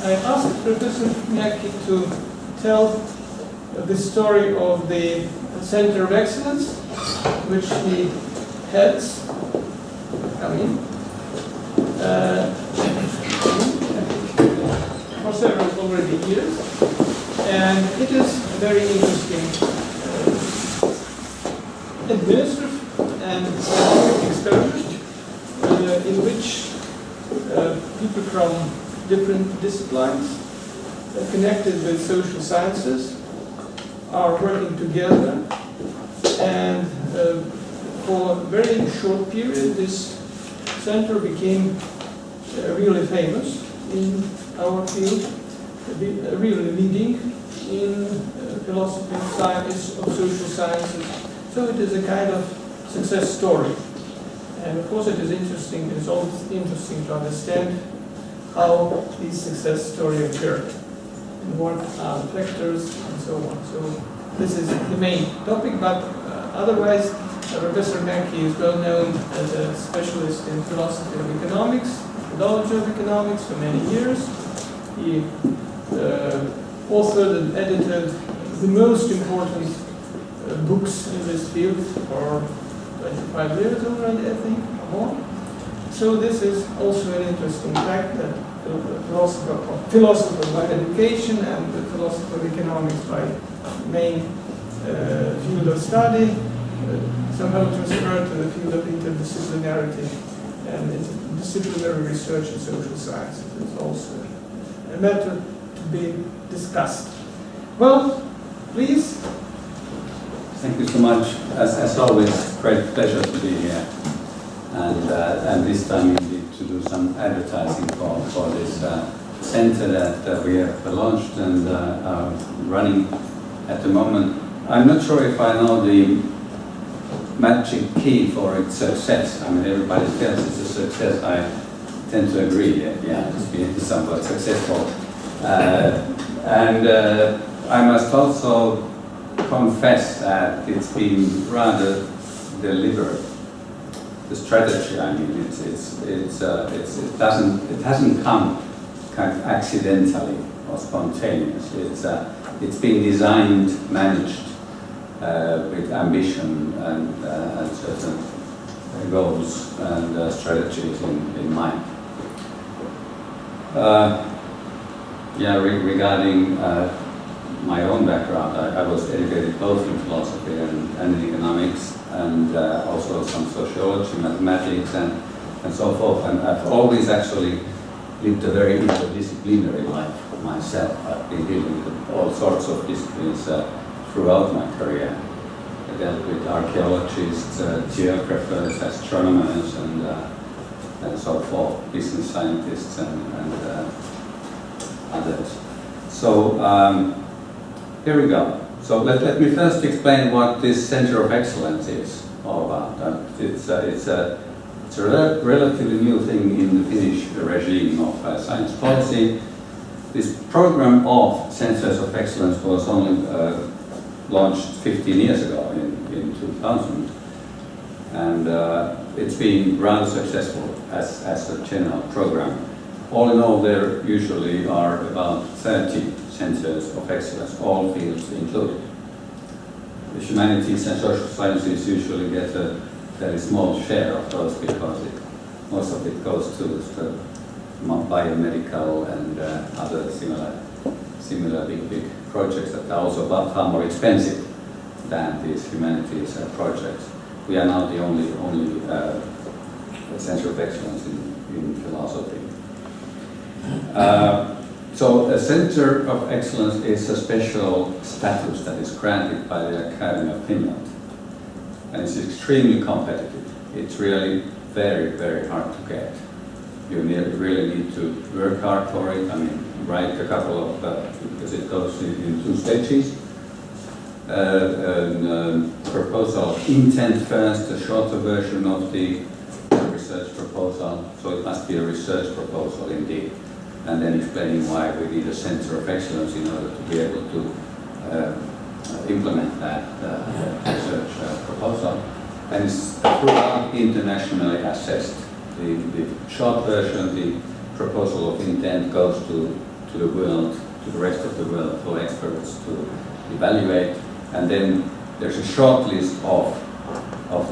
I asked Professor Mäki to tell the story of the Center of Excellence, which he heads. Come in. For several already years, and it is a very interesting administrative and scientific experiment in which people from different disciplines connected with social sciences are working together, and for a very short period this center became really famous in our field, really leading in philosophy, science, of social sciences. So it is a kind of success story. And of course it is interesting, it's always interesting to understand how these success stories occur and what are the factors and so on. So this is the main topic, but otherwise Professor Mäki is well known as a specialist in philosophy of economics, methodology of economics for many years. He authored and edited the most important books in this field for 25 years already, I think, or more. So this is also an interesting fact that philosopher by education and the philosopher of economics by main field of study somehow transferred to the field of interdisciplinarity and disciplinary research in social sciences. It's also a matter to be discussed. Well, please. Thank you so much. As always, great pleasure to be here. And this time indeed to do some advertising for this center that we have launched and are running at the moment. I'm not sure if I know the magic key for its success. I mean, everybody tells it's a success. I tend to agree that, yeah, it's been somewhat successful. I must also confess that it's been rather deliberate. The strategy, I mean, it hasn't come kind of accidentally or spontaneously. It's been designed, managed with ambition and certain goals and strategies in mind. Regarding my own background, I was educated both in philosophy and in economics, and also some sociology, mathematics, and so forth. And I've always actually lived a very interdisciplinary life myself. I've been dealing with all sorts of disciplines throughout my career. I dealt with archaeologists, geographers, astronomers, and so forth, business scientists, and others. So here we go. So let me first explain what this Center of Excellence is all about. It's a relatively new thing in the Finnish regime of science policy. This program of Centers of Excellence was only launched 15 years ago in 2000, and it's been rather successful as a general program. All in all, there usually are about 30 Centers of Excellence, all fields included. The humanities and social sciences usually get a very small share of those because most of it goes to the biomedical and other similar big projects that are also far more expensive than these humanities projects. We are now the only Center of Excellence in philosophy. So a Center of Excellence is a special status that is granted by the Academy of Finland, and it's extremely competitive. It's really very, very hard to get. You really need to work hard for it. I mean, write a couple of, because it goes in 2 stages. Proposal intent first, a shorter version of the research proposal, so it must be a research proposal indeed. And then explaining why we need a Center of Excellence in order to be able to implement that research proposal. And it's throughout internationally assessed. The short version, the proposal of intent, goes to to the world, to the rest of the world, for experts to evaluate. And then there's a short list of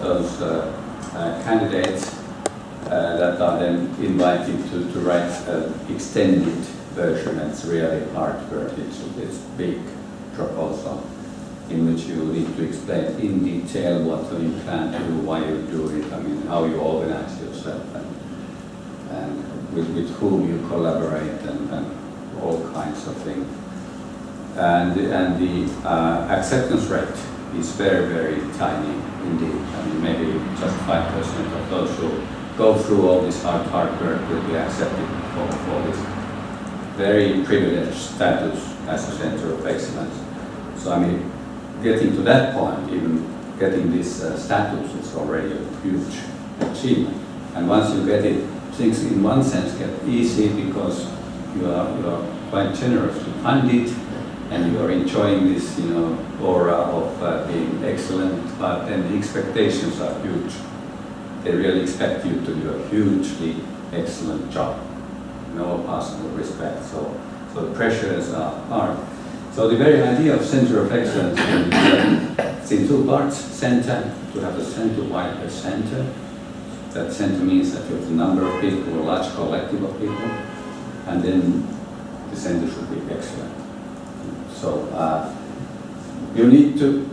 those candidates that are then invited to write an extended version. It's really hard work. It's a big proposal in which you need to explain in detail what you plan to do, why you do it, I mean, how you organize yourself, and with whom you collaborate, and all kinds of things. And the acceptance rate is very, very tiny indeed. I mean, maybe just 5% of those who go through all this hard work will be accepted for this very privileged status as a center of excellence. So I mean, getting to that point, even getting this status is already a huge achievement. And once you get it, things in one sense get easy because you are quite generously funded and you are enjoying this, aura of being excellent, but then the expectations are huge. They really expect you to do a hugely excellent job in all possible respects. So the pressures are hard. So the very idea of center of excellence is in two parts. Center, to have a center-wide center. That center means that you have a number of people, a large collective of people, and then the center should be excellent. So you need to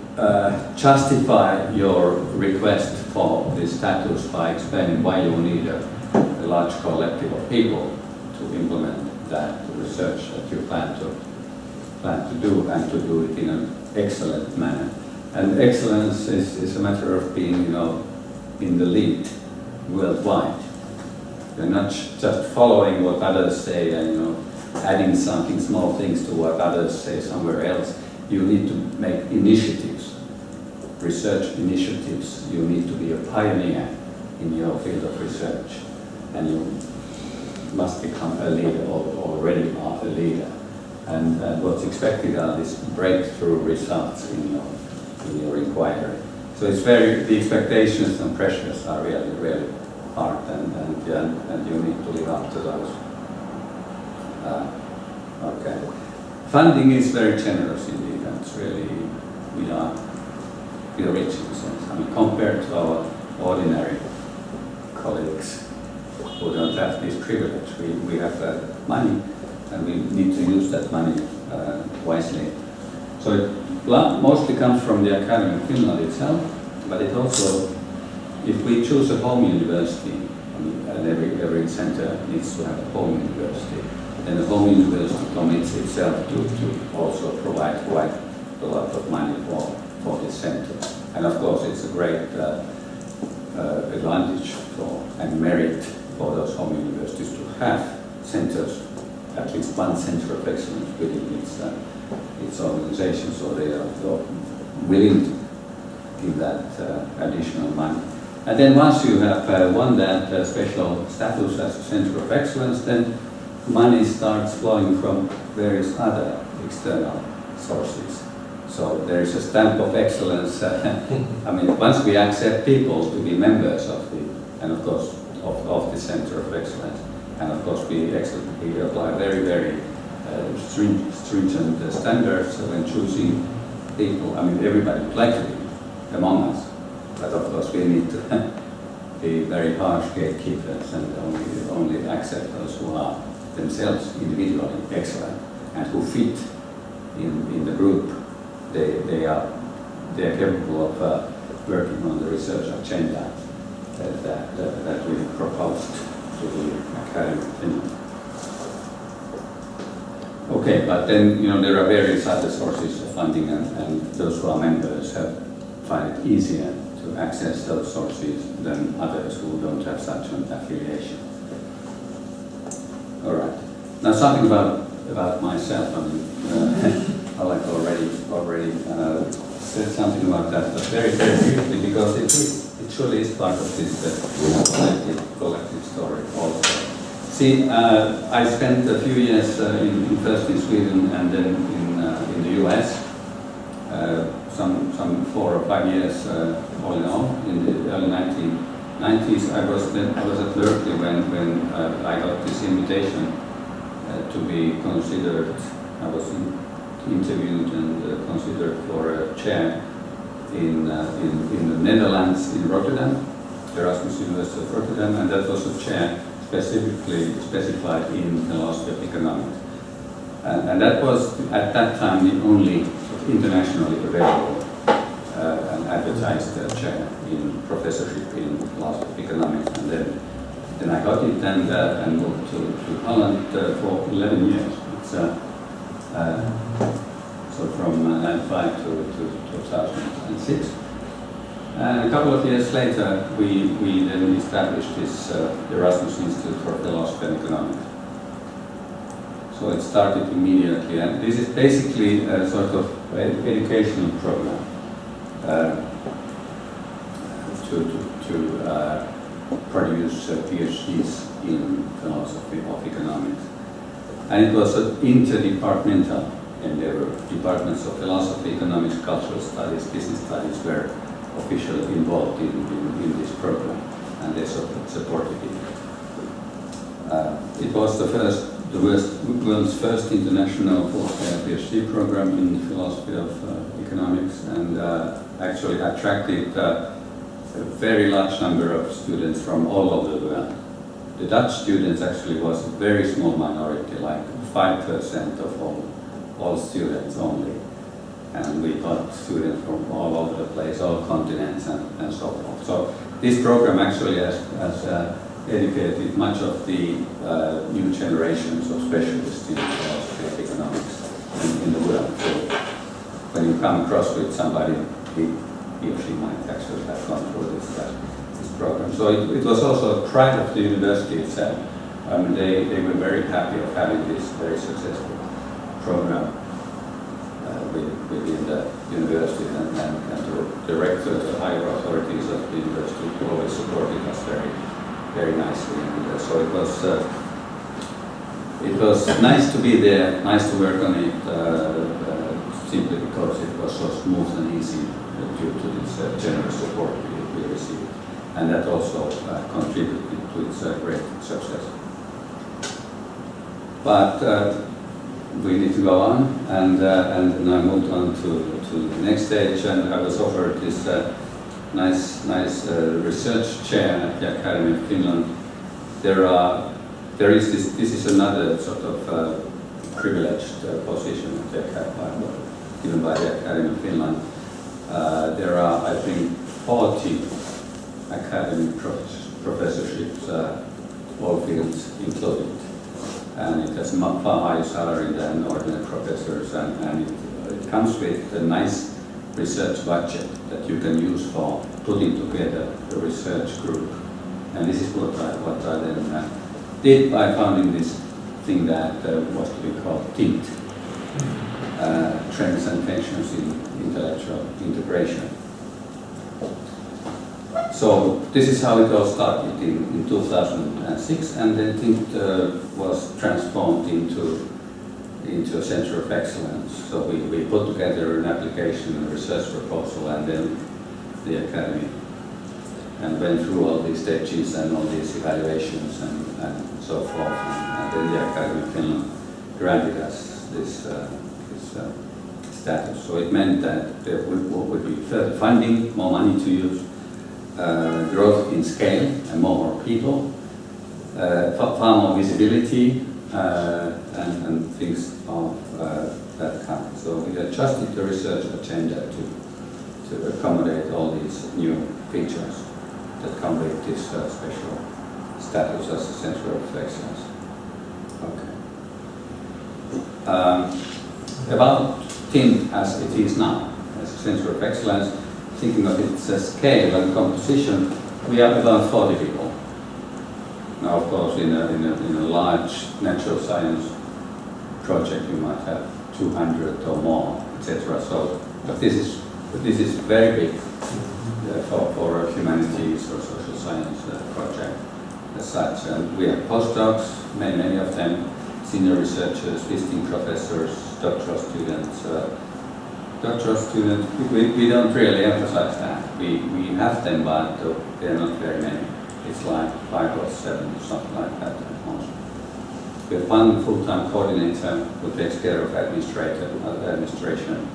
justify your request for this status by explaining why you need a large collective of people to implement that research that you plan to do, and to do it in an excellent manner. And excellence is a matter of being, in the lead worldwide. You're not just following what others say and, adding something, small things to what others say somewhere else. You need to make initiatives, research initiatives. You need to be a pioneer in your field of research, and you must become a leader, or already are a leader. And what's expected are these breakthrough results in your inquiry. So it's the expectations and pressures are really, really hard, and you need to live up to those. Okay. Funding is very generous indeed, and it's really, we are rich in a sense. I mean, compared to our ordinary colleagues who don't have this privilege, we have money, and we need to use that money wisely. So it mostly comes from the Academy of Finland itself, but it also, if we choose a home university, and every center needs to have a home university, then the home university commits itself to also provide quite a lot of money for this center. And of course it's a great advantage and merit for those home universities to have centers, at least one center of excellence within its organization, so they are willing to give that additional money. And then once you have won that special status as a center of excellence, then money starts flowing from various other external sources. So there is a stamp of excellence. I mean, once we accept people to be members of and of course of the center of excellence, and of course we apply very, very stringent standards when choosing people. I mean, everybody would like to be among us, but of course we need to be very harsh gatekeepers and only accept those who are themselves individually excellent and who fit in the group. They are capable of working on the research agenda that we proposed to the Academy of Finland. Okay, but then there are various other sources of funding, and those who are members find it easier to access those sources than others who don't have such an affiliation. All right. Now something about myself. I mean, I like already said something about that, but very, very briefly, because it surely is part of this collective story also. See, I spent a few years first in Sweden and then in the US. Some 4 or 5 years all in all. In the early 1990s, I was at Berkeley when I got this invitation to be considered. I was interviewed and considered for a chair in the Netherlands, in Rotterdam, Erasmus University of Rotterdam, and that was a chair specifically specified in philosophy of economics. And that was, at that time, the only internationally available and advertised chair in professorship in philosophy of economics. And then I got it and moved to Holland for 11 years. It's, so from 1995 to 2006. And a couple of years later, we then established this Erasmus Institute for Philosophy and Economics. So it started immediately, and this is basically a sort of educational program to produce PhDs in philosophy of economics. And it was an interdepartmental endeavor. Departments of philosophy, economics, cultural studies, business studies were officially involved in this program, and they supported it. It was the world's first international full-scale PhD program in philosophy of economics, and actually attracted a very large number of students from all over the world. The Dutch students actually was a very small minority, like 5% of all students only. And we got students from all over the place, all continents and so forth. So this program actually has educated much of the new generations of specialists in philosophy of economics in the world. So when you come across with somebody, he or she might actually have gone through this program. So it was also a pride of the university itself. They were very happy of having this very successful program within the university, and the directors, the higher authorities of the university always supported us very, very nicely. And so it was nice to be there, nice to work on it, simply because it was so smooth and easy due to this generous support we received. And that also contributed to its great success. But we need to go on, and I moved on to the next stage, and I was offered this nice research chair at the Academy of Finland. There is this is another sort of privileged position at the Academy, given by the Academy of Finland. There are, I think, 40 academic professorships, all fields included. And it has a far higher salary than ordinary professors, and it comes with a nice research budget that you can use for putting together a research group. And this is what I then did by founding this thing that was to be called TINT, Trends and Tensions in Intellectual Integration. So this is how it all started in 2006, and then TINT was transformed into a center of excellence. So we put together an application, a research proposal, and then the academy, and went through all these stages and all these evaluations and so forth, and then the Academy of Finland granted us this status. So it meant that there would be further funding, more money to use, growth in scale and more people, far more visibility, and things of that kind. So we adjusted the research agenda to accommodate all these new features that come with this special status as a center of excellence. Okay. About TINT as it is now, as a center of excellence, thinking of its scale and composition, we are about 40 people. Now, of course, in a large natural science project, you might have 200 or more, etc. So, but this is very big for a humanities or social science project as such. And we have postdocs, many of them, senior researchers, visiting professors, doctoral students. We don't really emphasize that. We have them, but they're not very many. It's like 5 or 7, something like that. We have one full-time coordinator who takes care of administration.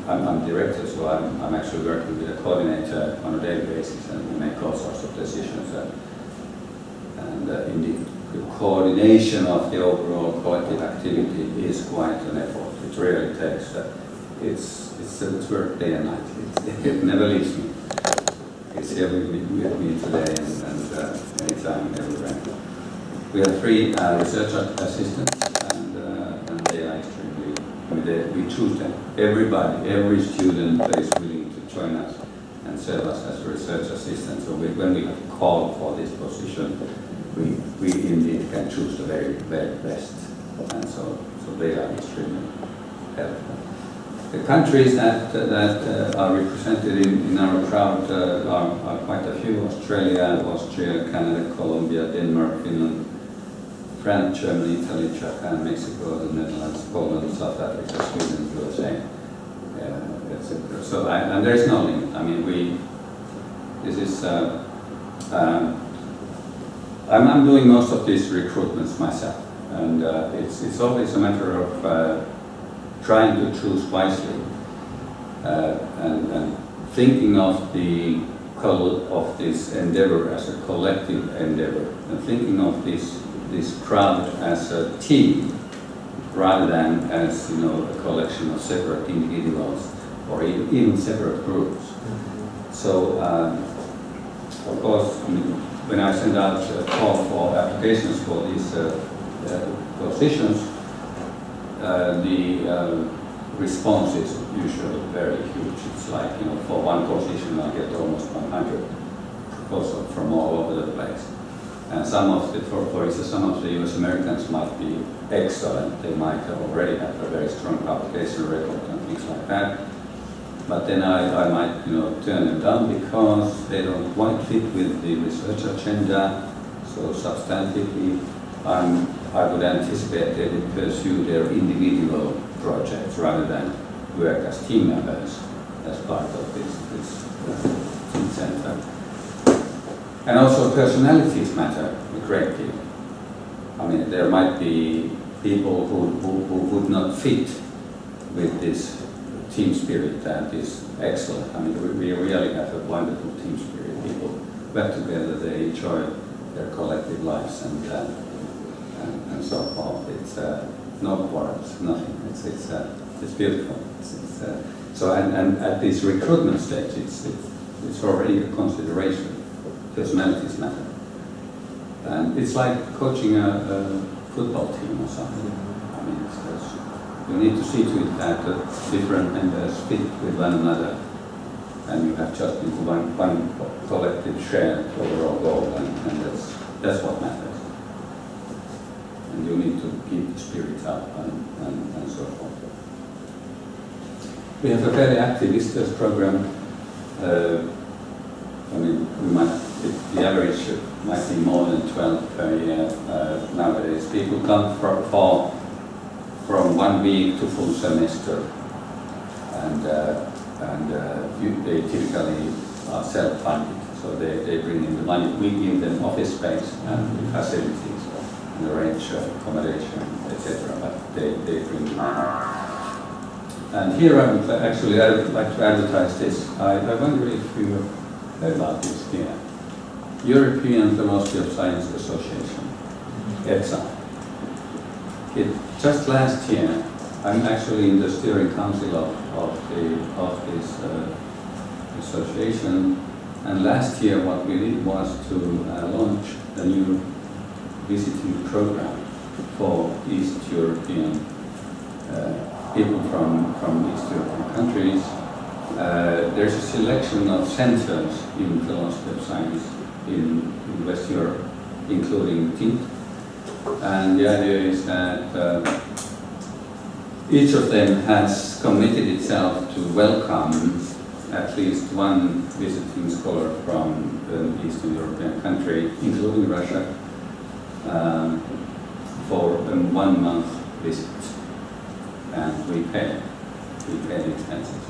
I'm director, so I'm actually working with a coordinator on a daily basis, and we make all sorts of decisions. And indeed, the coordination of the overall collective activity is quite an effort. It really takes. It's work day and night. It never leaves me. It's here with me today and anytime, everywhere. We have 3 research assistants, and they are extremely. We choose them. Every student is willing to join us and serve us as a research assistant. So when we have called for this position, we indeed can choose the very, very best. And so they are extremely helpful. The countries that are represented in our crowd are quite a few: Australia, Austria, Canada, Colombia, Denmark, Finland, France, Germany, Italy, Japan, Mexico, the Netherlands, Poland, South Africa, Sweden, USA. So and there is no limit. I mean, I'm doing most of these recruitments myself, and it's always a matter of trying to choose wisely and thinking of this endeavor as a collective endeavor, and thinking of this crowd as a team rather than as a collection of separate individuals or even separate groups. So of course, when I send out a call for applications for these positions, the response is usually very huge. It's like, for one position I get almost 100 proposals from all over the place. And some of the, for instance, some of the US Americans might be excellent. They might already have a very strong publication record and things like that. But then I might, turn them down because they don't quite fit with the research agenda. So substantively, I would anticipate they would pursue their individual projects rather than work as team members as part of this team center. And also personalities matter a great deal. I mean, there might be people who would not fit with this team spirit that is excellent. I mean, we really have a wonderful team spirit. People work together, they enjoy their collective lives and so forth. It's no quarrels, nothing. It's beautiful. So at this recruitment stage, it's already a consideration. Personalities matter, and it's like coaching a football team or something. I mean, you need to see to it that the different members fit with one another, and you have just into one collective shared overall goal, and that's what matters. And you need to keep the spirit up and so forth. We have a very active visitors program. I mean, the average might be more than 12 per year nowadays. People come from 1 week to full semester, and they typically are self-funded. So they bring in the money. We give them office space and facilities and arrange accommodation, etc. But they bring the money. And here I would like to advertise this. I wonder if you have heard about this here. European Philosophy of Science Association, EPSA. Just last year, I'm actually in the steering council of this association, and last year what we did was to launch a new visiting program for East European people from East European countries. There's a selection of centers in philosophy of science in West Europe, including TINT. And the idea is that each of them has committed itself to welcome at least one visiting scholar from an Eastern European country, including Russia, for a 1 month visit. And we pay the expenses.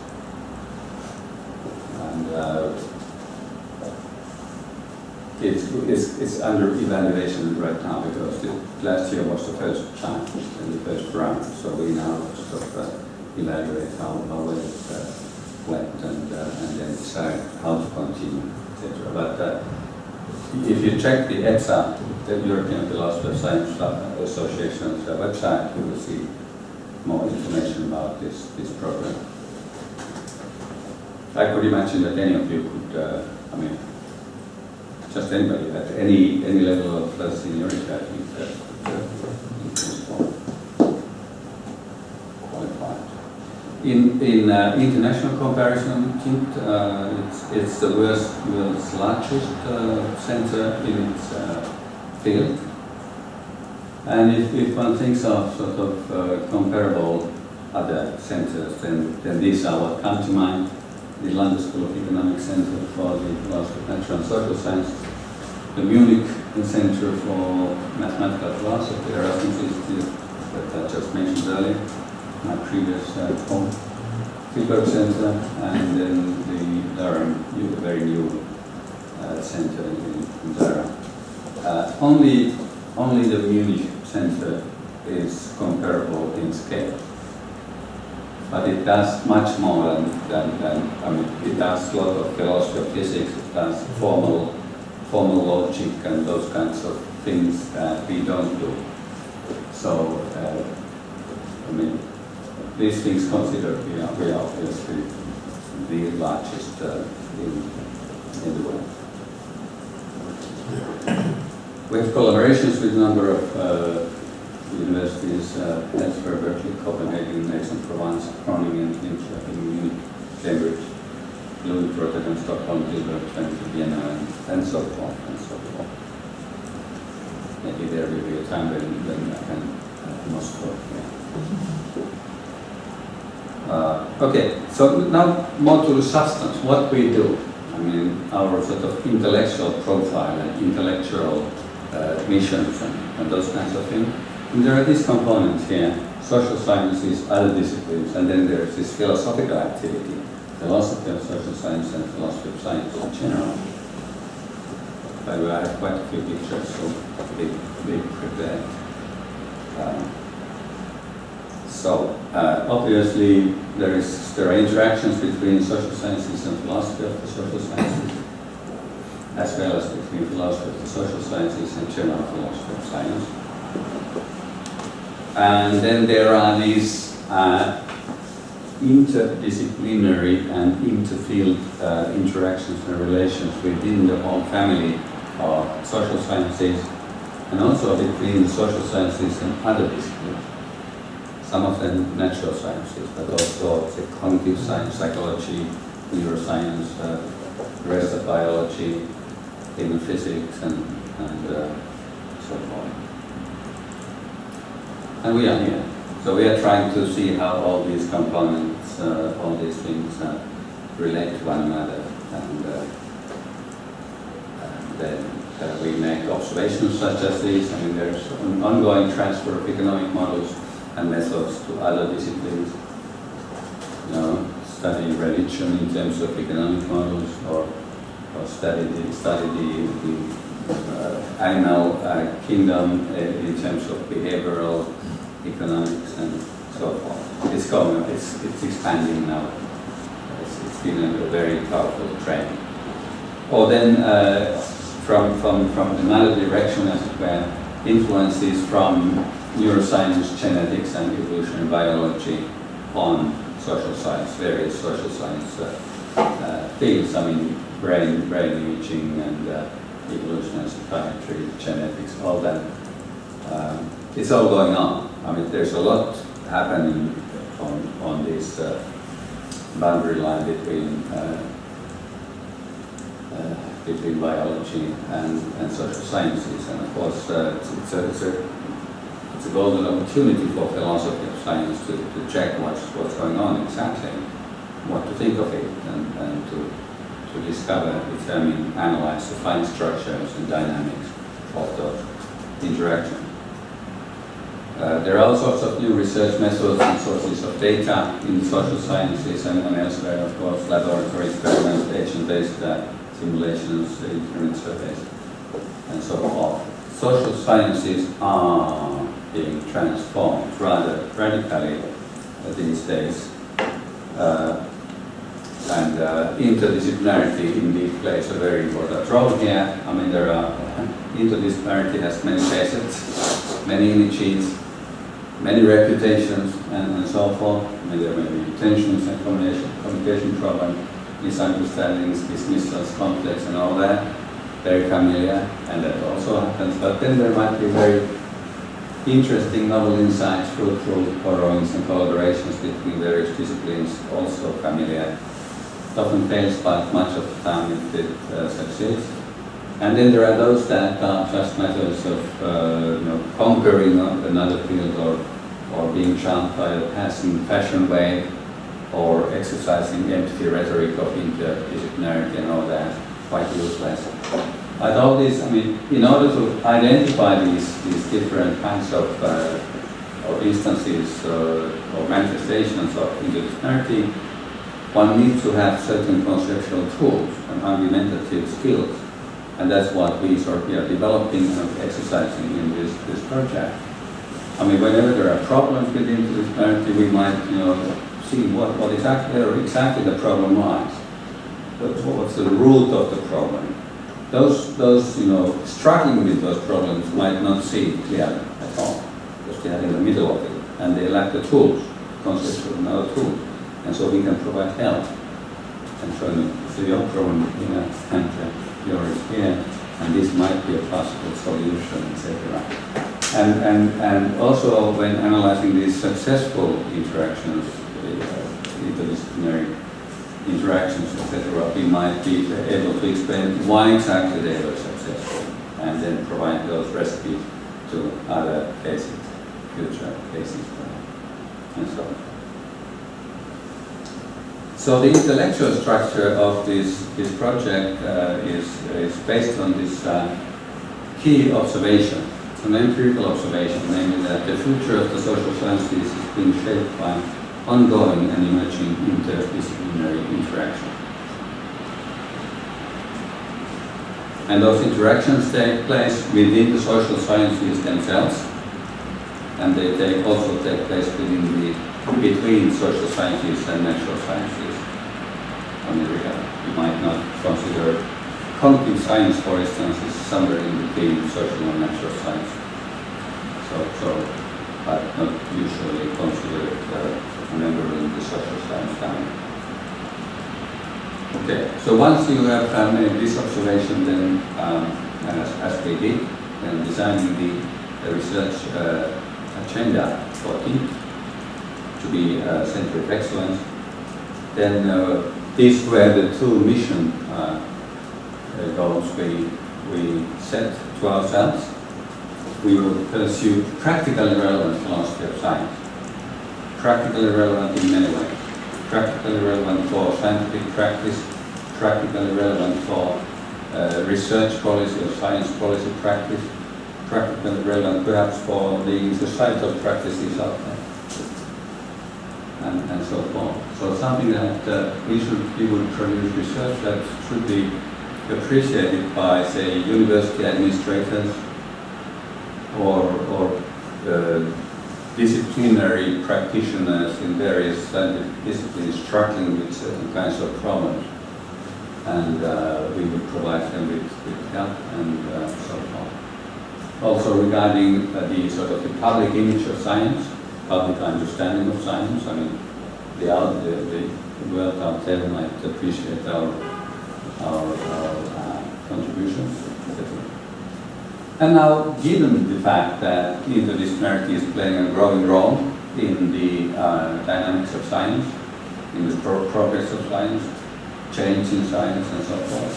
And it's under evaluation right now because last year was the first time in the first round, so we now sort of evaluate how well it went and then decide how to continue, etc. But if you check the ETSA, the European Philosophy of Science Association's website, you will see more information about this program. I could imagine that any of you could, I mean, just anybody at any level of seniority, I think, qualified. In international comparison, it's the world's largest center in its field. And if one thinks of sort of comparable other centers, then these are what come to mind. The London School of Economics Center for the Philosophy of Natural and Social Science, the Munich Center for Mathematical Philosophy, the Erasmus Institute that I just mentioned earlier, my previous home, Tilburg Center, and then the Durham, the very new center in Durham. Only the Munich Center is comparable in scale. But it does much more than I mean, it does a lot of philosophy of physics, it does formal logic and those kinds of things that we don't do. So, I mean, these things considered, we are obviously the largest in the world. We have collaborations with a number of universities, Edinburgh, Berkeley, Copenhagen, Aix-en-Provence, Groningen, Linköping, Munich, Cambridge, Lund, Rotterdam, Stockholm, Tilburg, Twente, Vienna, and so forth, and so forth. Maybe there will be a time when I can Moscow. Yeah. Okay, so now more to the substance, what we do. I mean, our sort of intellectual profile and intellectual missions and those kinds of things. And there are these components here, social sciences, other disciplines, and then there's this philosophical activity, philosophy of social science and philosophy of science in general. By the way, I have quite a few pictures, so be prepared. Obviously, there are interactions between social sciences and philosophy of the social sciences, as well as between philosophy of the social sciences and general philosophy of science. And then there are these interdisciplinary and interfield interactions and relations within the whole family of social sciences, and also between the social sciences and other disciplines. Some of them natural sciences, but also say, cognitive science, psychology, neuroscience, the rest of biology, even physics, and so forth. And we are here. So we are trying to see how all these components, all these things relate to one another. And then we make observations such as these. I mean, there's an ongoing transfer of economic models and methods to other disciplines. You know, study religion in terms of economic models, or study the animal kingdom in terms of behavioral economics and so forth. It's expanding now. It's been a very powerful trend. Or then from another direction, as it were, influences from neuroscience, genetics, and evolutionary biology on social science, various social science fields. I mean, brain imaging and evolutionary psychiatry, genetics, all that. It's all going on. I mean, there's a lot happening on this boundary line between biology and social sciences, and of course it's a golden opportunity for philosophy of science to check what's going on exactly, what to think of it, and to discover, determine, analyze the fine structures and dynamics of those interactions. There are all sorts of new research methods and sources of data in social sciences and elsewhere, of course, laboratory experiments, agent-based simulations, instrument surveys, so forth. Social sciences are being transformed rather radically these days. And interdisciplinarity indeed plays a very important role here. I mean, interdisciplinarity has many facets, many images, many reputations, and so forth. I mean, there may be tensions and communication problems, misunderstandings, dismissals, conflicts, and all that. Very familiar, and that also happens. But then there might be very interesting novel insights, fruitful borrowings and collaborations between various disciplines, also familiar. It often fails, but much of the time it succeeds. And then there are those that are just matters of conquering another field or being charmed by a passing fashion wave or exercising empty rhetoric of interdisciplinarity and all that, quite useless. But all this, I mean, in order to identify these different kinds of or instances or manifestations of interdisciplinarity, one needs to have certain conceptual tools and argumentative skills. And that's what we are developing and exercising in this project. I mean, whenever there are problems with interdisciplinarity, we might, see what exactly the problem lies. What's the root of the problem? Those struggling with those problems might not see it clearly at all, because they are in the middle of it, and they lack the tools, conceptual and other tools. And so we can provide help and show them, see your problem here, and yours here, and this might be a possible solution, etc. And also when analyzing these successful interactions, interdisciplinary interactions, etc., we might be able to explain why exactly they were successful, and then provide those recipes to other cases, future cases, and so on. So the intellectual structure of this project is based on this key observation, an empirical observation, namely that the future of the social sciences is being shaped by ongoing and emerging interdisciplinary interaction. And those interactions take place within the social sciences themselves, and they also take place between social sciences and natural sciences. I mean, you might not consider cognitive science, for instance, is somewhere in between social and natural science. But not usually considered a member in the social science family. Okay, so once you have made this observation, then as we did, then designing the research agenda for it to be a center of excellence, then these were the two mission goals we set to ourselves. We will pursue practically relevant philosophy of science. Practically relevant in many ways. Practically relevant for scientific practice, practically relevant for research policy or science policy practice, practically relevant perhaps for the societal practices out there, and so forth. So something that we would produce research that should be appreciated by, say, university administrators or disciplinary practitioners in various scientific disciplines struggling with certain kinds of problems. And we would provide them with help and so forth. Also regarding the sort of the public image of science, public understanding of science, I mean, the world out there might appreciate our contributions, etc. And now, given the fact that interdisciplinarity is playing a growing role in the dynamics of science, in the progress of science, change in science, and so forth,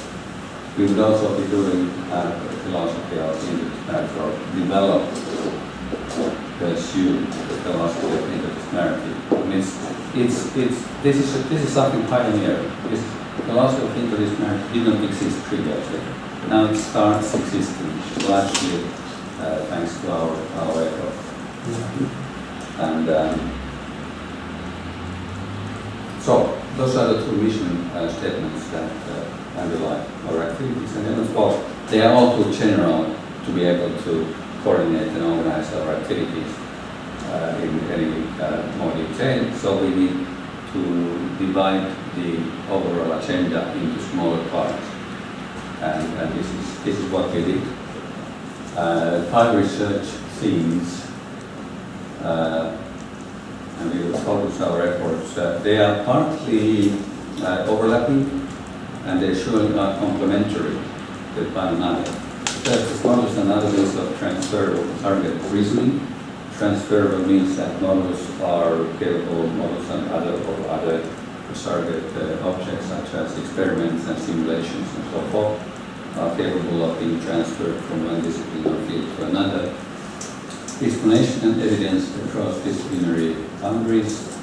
we would also be doing philosophy of interdisciplinarity, or develop, pursue the philosophy of interdisciplinarity. I mean, this is something pioneering. This philosophy of interdisciplinarity did not exist previously. Now it starts existing, largely thanks to our effort. And so those are the two mission statements that underlie our activities. And then, of course, they are all too general to be able to coordinate and organize our activities in any more detail. So we need to divide the overall agenda into smaller parts, and this is what we did. 5 research themes, and we will focus our efforts. They are partly overlapping, and they surely are complementary with one another. First is models and analysis of transferable target reasoning. Transferable means that models are capable, models and other surrogate objects such as experiments and simulations and so forth are capable of being transferred from one discipline or field to another. Explanation and evidence across disciplinary boundaries.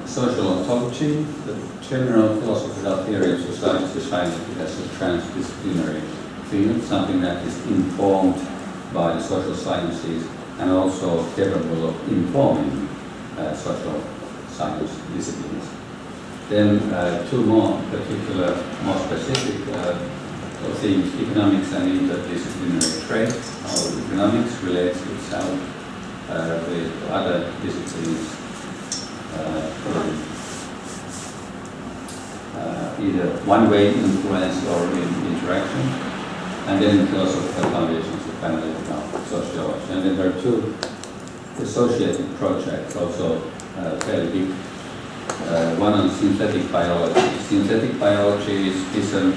Social ontology, the general philosophical theory of society as a transdisciplinary field, something that is informed by the social sciences and also capable of informing social science disciplines. Then 2 more particular, more specific themes: economics and interdisciplinary trade. How economics relates itself with other disciplines, either one-way influence or in interaction. And then philosophical foundations of analytical sociology. And then there are 2 associated projects, also fairly big. One on synthetic biology. Synthetic biology is an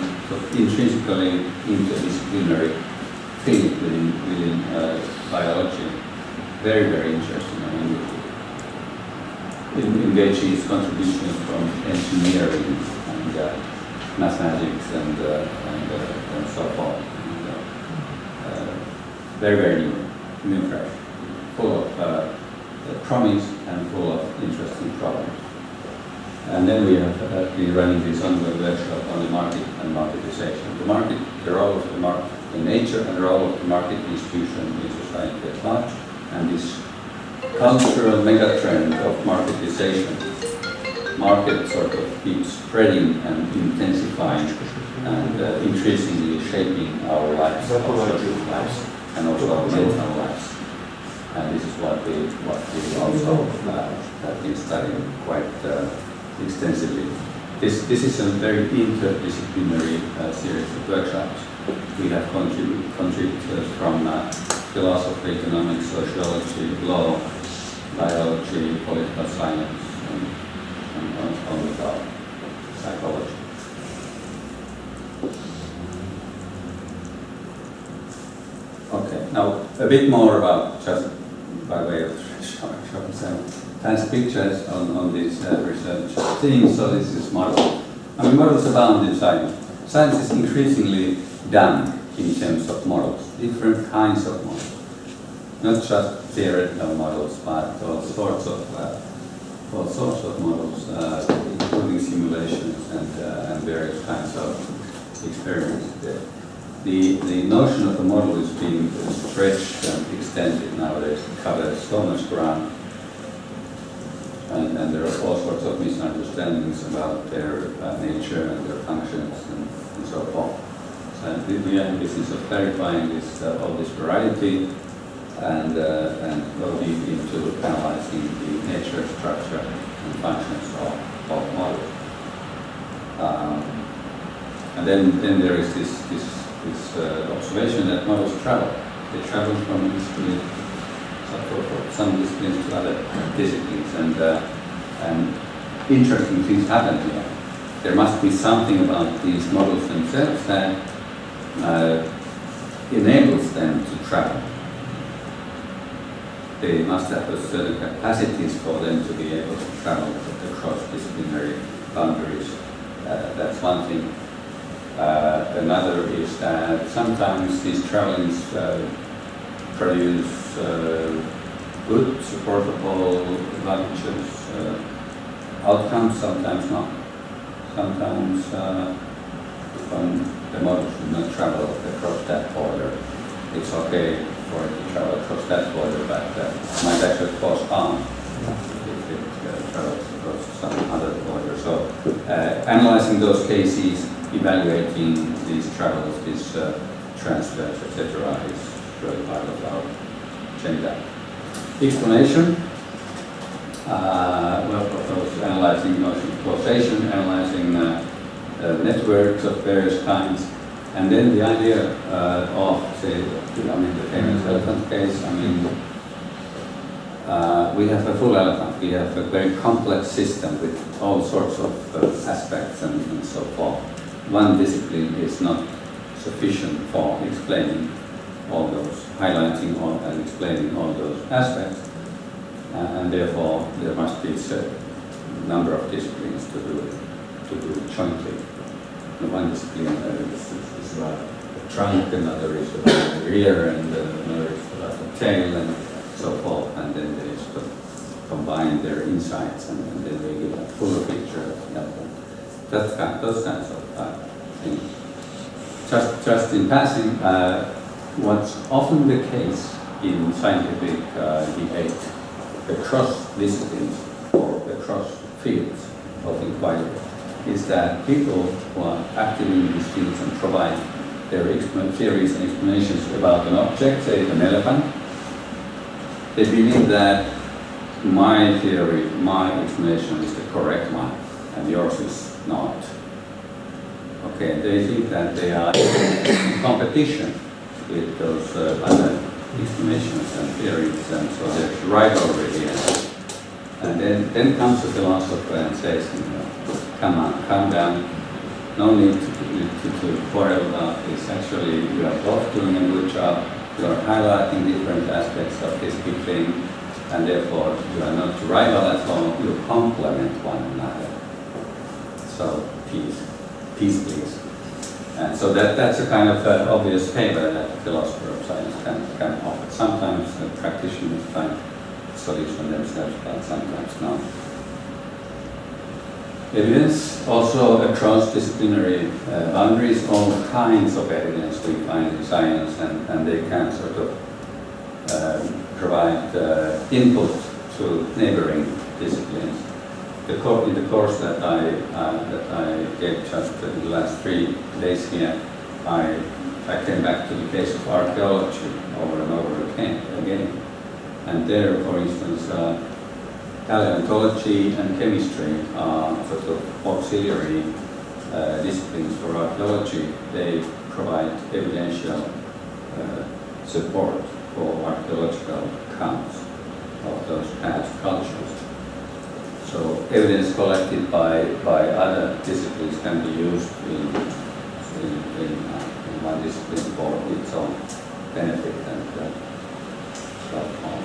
intrinsically interdisciplinary field within biology. Very, very interesting. I mean, it engages contributions from engineering and mathematics and so forth. Very, very new, fresh, full of promise and full of interesting problems. And then we have been running this ongoing workshop on the market and marketization. The market, the role of the market, the nature and the role of the market institution in society at large, and this cultural megatrend of marketization. Market sort of keeps spreading and intensifying and increasingly shaping our lives, our social lives, and also our mental lives. And this is what we also have been studying quite extensively. This is a very interdisciplinary series of workshops. We have contributors from philosophy, economics, sociology, law, biology, political science, and psychology. Okay, now a bit more about, just by way of showing some fancy pictures on these research themes. So this is model. I mean, models abound in science. Science is increasingly done in terms of models, different kinds of models. Not just theoretical models, but all sorts of models, including simulations and various kinds of experiments. The notion of a model is being stretched and extended nowadays. It covers so much ground, and there are all sorts of misunderstandings about their nature and their functions and so forth. So we are in the business of clarifying this, all this variety, and go deep into analyzing the nature, structure, and functions of models. And then there is this observation that models travel. They travel from discipline, some disciplines to other disciplines, and interesting things happen here. There must be something about these models themselves that enables them to travel. They must have a certain capacities for them to be able to travel across disciplinary boundaries. That's one thing. Another is that sometimes these travelings produce good, supportable, advantageous outcomes, sometimes not. Sometimes the model should not travel across that border. It's okay for it to travel across that border, but might actually cause harm if it travels across some other border. So analyzing those cases, evaluating these travels, these transfers, etc., is really part of our agenda. Explanation. Well, of course, analyzing notion of causation, analyzing networks of various kinds, and then the idea of, say, the famous elephant case. We have a full elephant. We have a very complex system with all sorts of aspects and so forth. One discipline is not sufficient for explaining all those, highlighting and explaining all those aspects. And therefore, there must be a number of disciplines to do it jointly. One discipline is about the trunk, another is about the rear, and another is about the tail, and so forth. And then they sort of combine their insights, and then they give a fuller picture of the elephant. Those kinds of things. Just in passing, what's often the case in scientific debate across disciplines or across fields of inquiry is that people who are active in these fields and provide their theories and explanations about an object, say an elephant, they believe that my theory, my explanation is the correct one and yours is not. Okay, they think that they are in competition with those other explanations and theories, and so there's rivalry here. And then comes the philosopher and says, come on, calm down, no need to quarrel about this. Actually, you are both doing a good job, you are highlighting different aspects of this big thing, and therefore you are not rival at all, you complement one another. So, peace please. And so that's a kind of obvious favor that the philosopher of science can offer. Sometimes practitioners find solution themselves, but sometimes not. Evidence, also across disciplinary boundaries, all kinds of evidence we find in science, and they can sort of provide input to neighboring disciplines. In the course that I gave just in the last 3 days here, I came back to the case of archaeology over and over again. And there, for instance, paleontology and chemistry are sort of auxiliary disciplines for archaeology. They provide evidential support for archaeological accounts of those past cultures. So evidence collected by other disciplines can be used in one discipline for its own benefit. And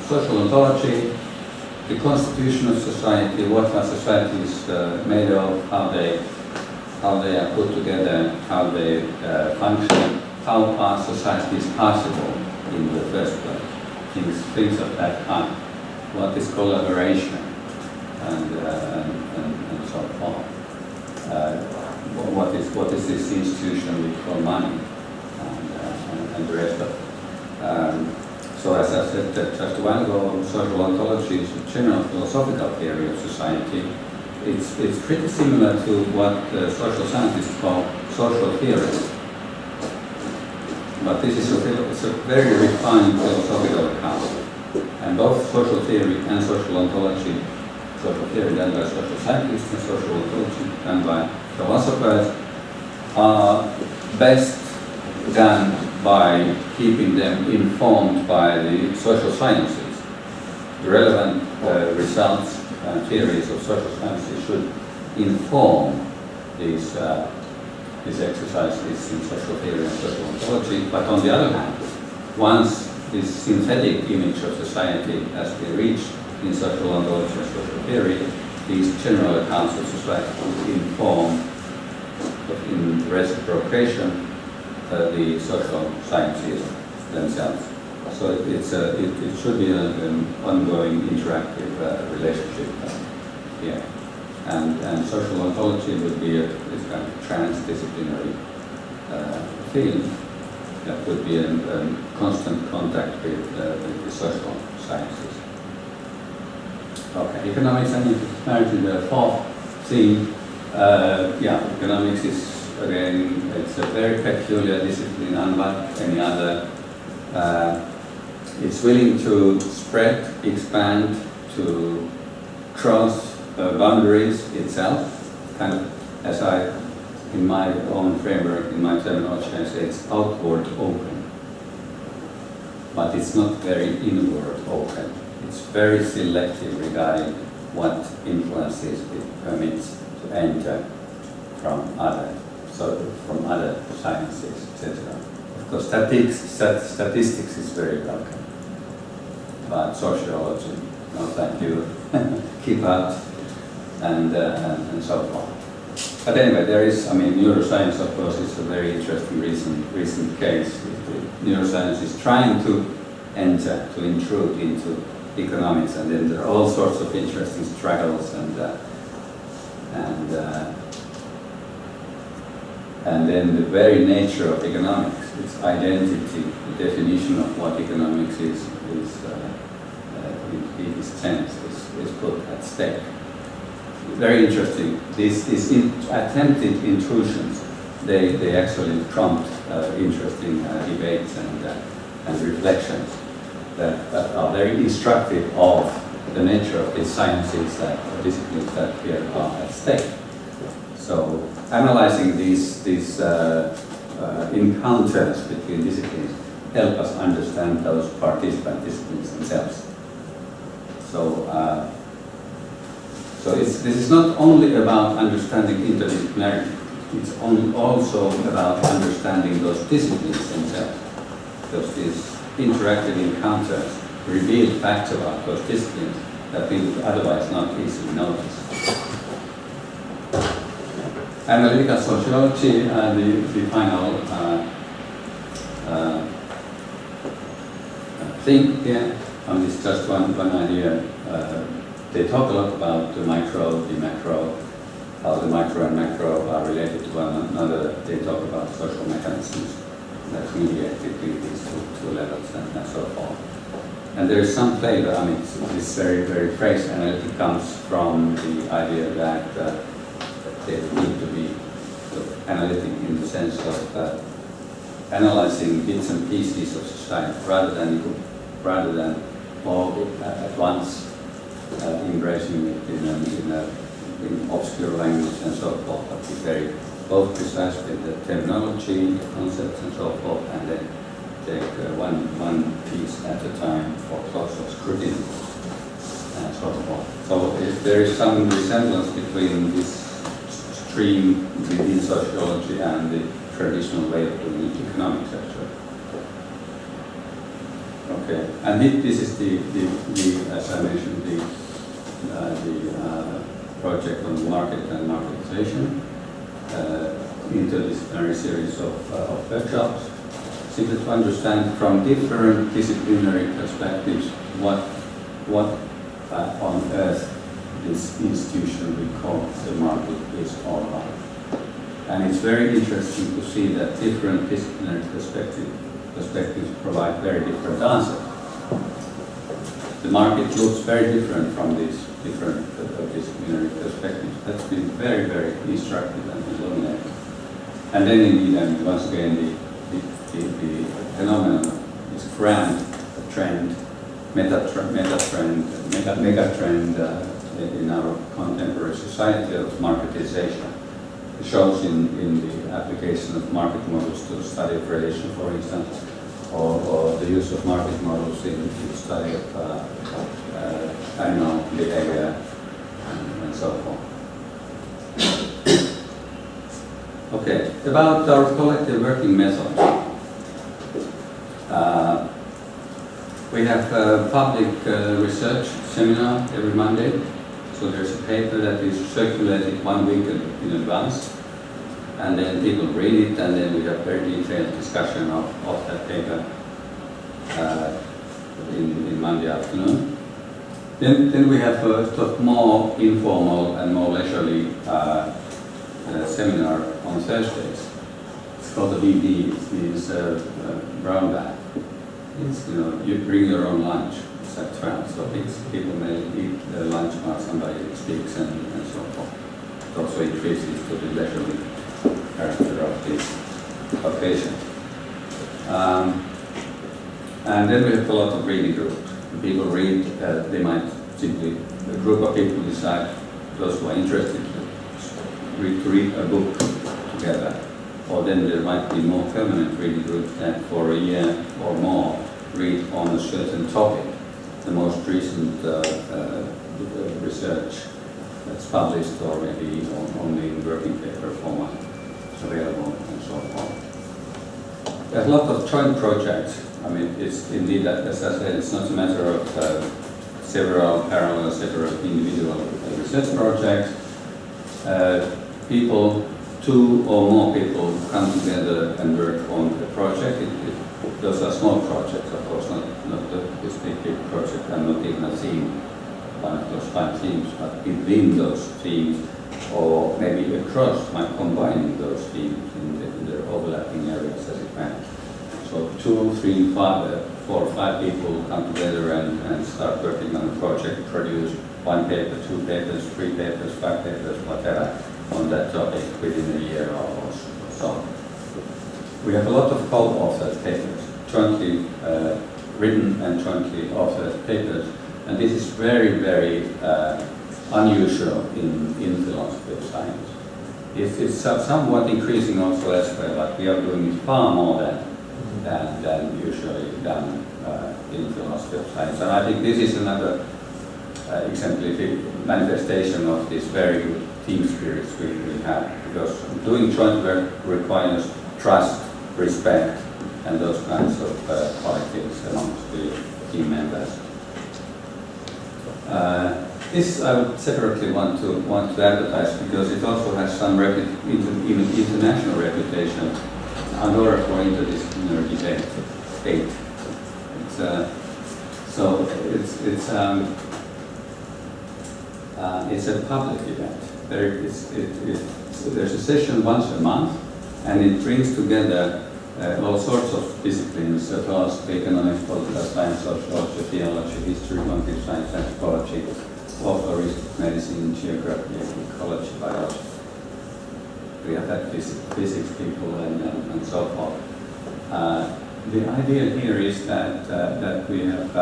social ontology, the constitution of society, what are societies made of, how they are put together, how they function, how are societies possible in the first place, things of that kind. What is collaboration? And so forth. What is this institution we call money, and the rest of it. So as I said just a while ago, social ontology is a general philosophical theory of society. It's pretty similar to what social scientists call social theory. But this is it's a very refined philosophical account. And both social theory and social ontology, social theory done by social scientists and social ontology done by philosophers, are best done by keeping them informed by the social sciences. The relevant results and theories of social sciences should inform these exercises in social theory and social ontology. But on the other hand, once this synthetic image of society has been reached in social ontology and social theory, these general accounts of society will inform, in reciprocation, the social sciences themselves. So it should be an ongoing interactive relationship here. And social ontology would be this kind of transdisciplinary field that would be in constant contact with the social sciences. Okay, economics and interdisciplinarity, the fourth theme. Economics is, again, it's a very peculiar discipline, unlike any other. It's willing to spread, expand, to cross boundaries itself, kind of, as in my own framework, in my terminology, I say it's outward open. But it's not very inward open. It's very selective regarding what influences it permits to enter from other sciences, etc. Of course, statistics is very welcome, but sociology, not like you keep out and so forth. But anyway, there is, neuroscience, of course, is a very interesting recent case. Neuroscience is trying to enter, to intrude into economics, and then there are all sorts of interesting struggles and then the very nature of economics, its identity, the definition of what economics is in its sense, is put at stake. Very interesting. These attempted intrusions, they actually prompt interesting debates and reflections that are very instructive of the nature of these sciences, disciplines that here are at stake. So analyzing these encounters between disciplines help us understand those participant disciplines themselves. So this is not only about understanding interdisciplinarity, it's also about understanding those disciplines themselves. Because these interactive encounters reveal facts about those disciplines that we would otherwise not easily notice. Analytical sociology, the final thing here, this is just one idea. They talk a lot about the micro, the macro, how the micro and macro are related to one another. They talk about social mechanisms that mediate between these two levels and so forth. And there is some flavor, this very phrase analytic comes from the idea that they need to be analytic in the sense of analyzing bits and pieces of society rather than all at once. Embracing it in obscure language and so forth, but be very both precise with the terminology, the concepts and so forth, and then take one piece at a time for closer scrutiny and so forth. So if there is some resemblance between this stream within sociology and the traditional way of doing economics, actually. Okay, and this is the as I mentioned, the project on market and marketization, interdisciplinary series of workshops, simply to understand from different disciplinary perspectives what on earth this institution we call the market is all about. And it's very interesting to see that different disciplinary perspectives provide very different answers. The market looks very different from these different disciplinary perspectives. That's been very instructive and illuminating. And then indeed, once again, the phenomenon, this grand trend, mega trend in our contemporary society of marketization. It shows in the application of market models to the study of relation, for instance, or the use of market models in the study of animal behavior and so forth. Okay, about our collective working method. We have a public research seminar every Monday. So there's a paper that is circulated 1 week in advance, and then people read it, and then we have very detailed discussion of that paper in Monday afternoon. Then we have a sort of more informal and more leisurely seminar on Thursdays. It's called the VB, it means brown bag. It's, you bring your own lunch. It's at 12, so people may eat their lunch while somebody speaks and so forth. It also increases to the leisurely character of this occasion. And then we have a lot of reading groups. People read, they might simply, a group of people decide, those who are interested, to read a book together. Or then there might be more permanent reading groups that for a year or more read on a certain topic. The most recent research that's published or maybe only in working paper format is available and so forth. There's a lot of joint projects. I mean, it's indeed, as I said, it's not a matter of several individual research projects. Two or more people come together and work on a project. Those are small projects, of course, not this big project. I'm not even a team, one of those 5 teams, but within those teams, or maybe across, by combining those teams in their overlapping areas as it went. So 2, 3, 4 or 5 people come together and start working on a project, produce 1 paper, 2 papers, 3 papers, 5 papers, whatever, on that topic within a year or so. We have a lot of co-authored papers, jointly written and jointly authored papers, and this is very, very unusual in philosophy of science. It's somewhat increasing also elsewhere, but we are doing it far more than usually done in philosophy of science. And I think this is another exemplary manifestation of this very good team spirit we have, because doing joint work requires trust, respect, and those kinds of qualities amongst the team members. This I would separately want to advertise because it also has some even international reputation. Agora for interdisciplinary debate. It's a public event. There's a session once a month, and it brings together all sorts of disciplines: philosophy, economics, political science, sociology, theology, history, quantitative science, anthropology, folkloristic medicine, geography, ecology, biology. We have had physics people and so forth. The idea here is that we have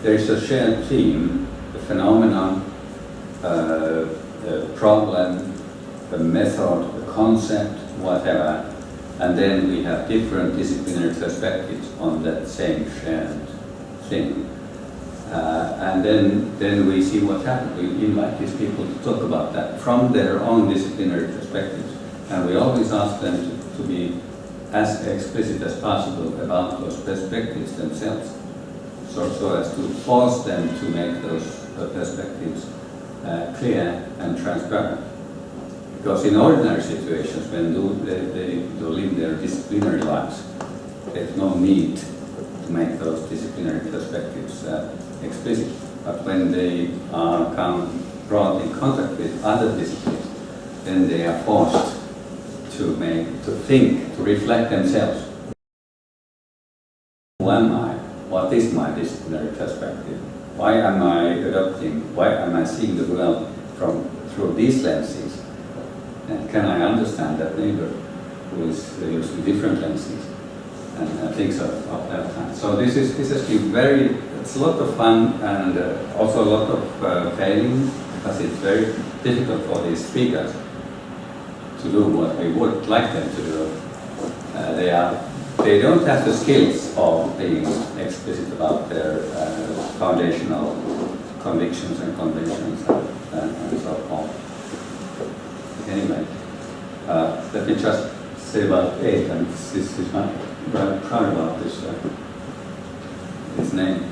there is a shared theme, a phenomenon, a problem, a method, a concept, whatever, and then we have different disciplinary perspectives on that same shared thing. And then we see what happens. We invite these people to talk about that from their own disciplinary perspectives. And we always ask them to be as explicit as possible about those perspectives themselves, so as to force them to make those perspectives clear and transparent. Because in ordinary situations, when they do live their disciplinary lives, there's no need to make those disciplinary perspectives explicit. But when they are brought in contact with other disciplines, then they are forced to think, to reflect themselves. Who am I? What is my disciplinary perspective? Why am I seeing the world through these lenses? And can I understand that neighbor who is using different lenses? And things of that kind. So this has been it's a lot of fun and also a lot of failing, because it's very difficult for these speakers to do what we would like them to do. They don't have the skills of being explicit about their foundational convictions and conventions and so on. Anyway, let me just say about 8, and this is I'm rather proud about this name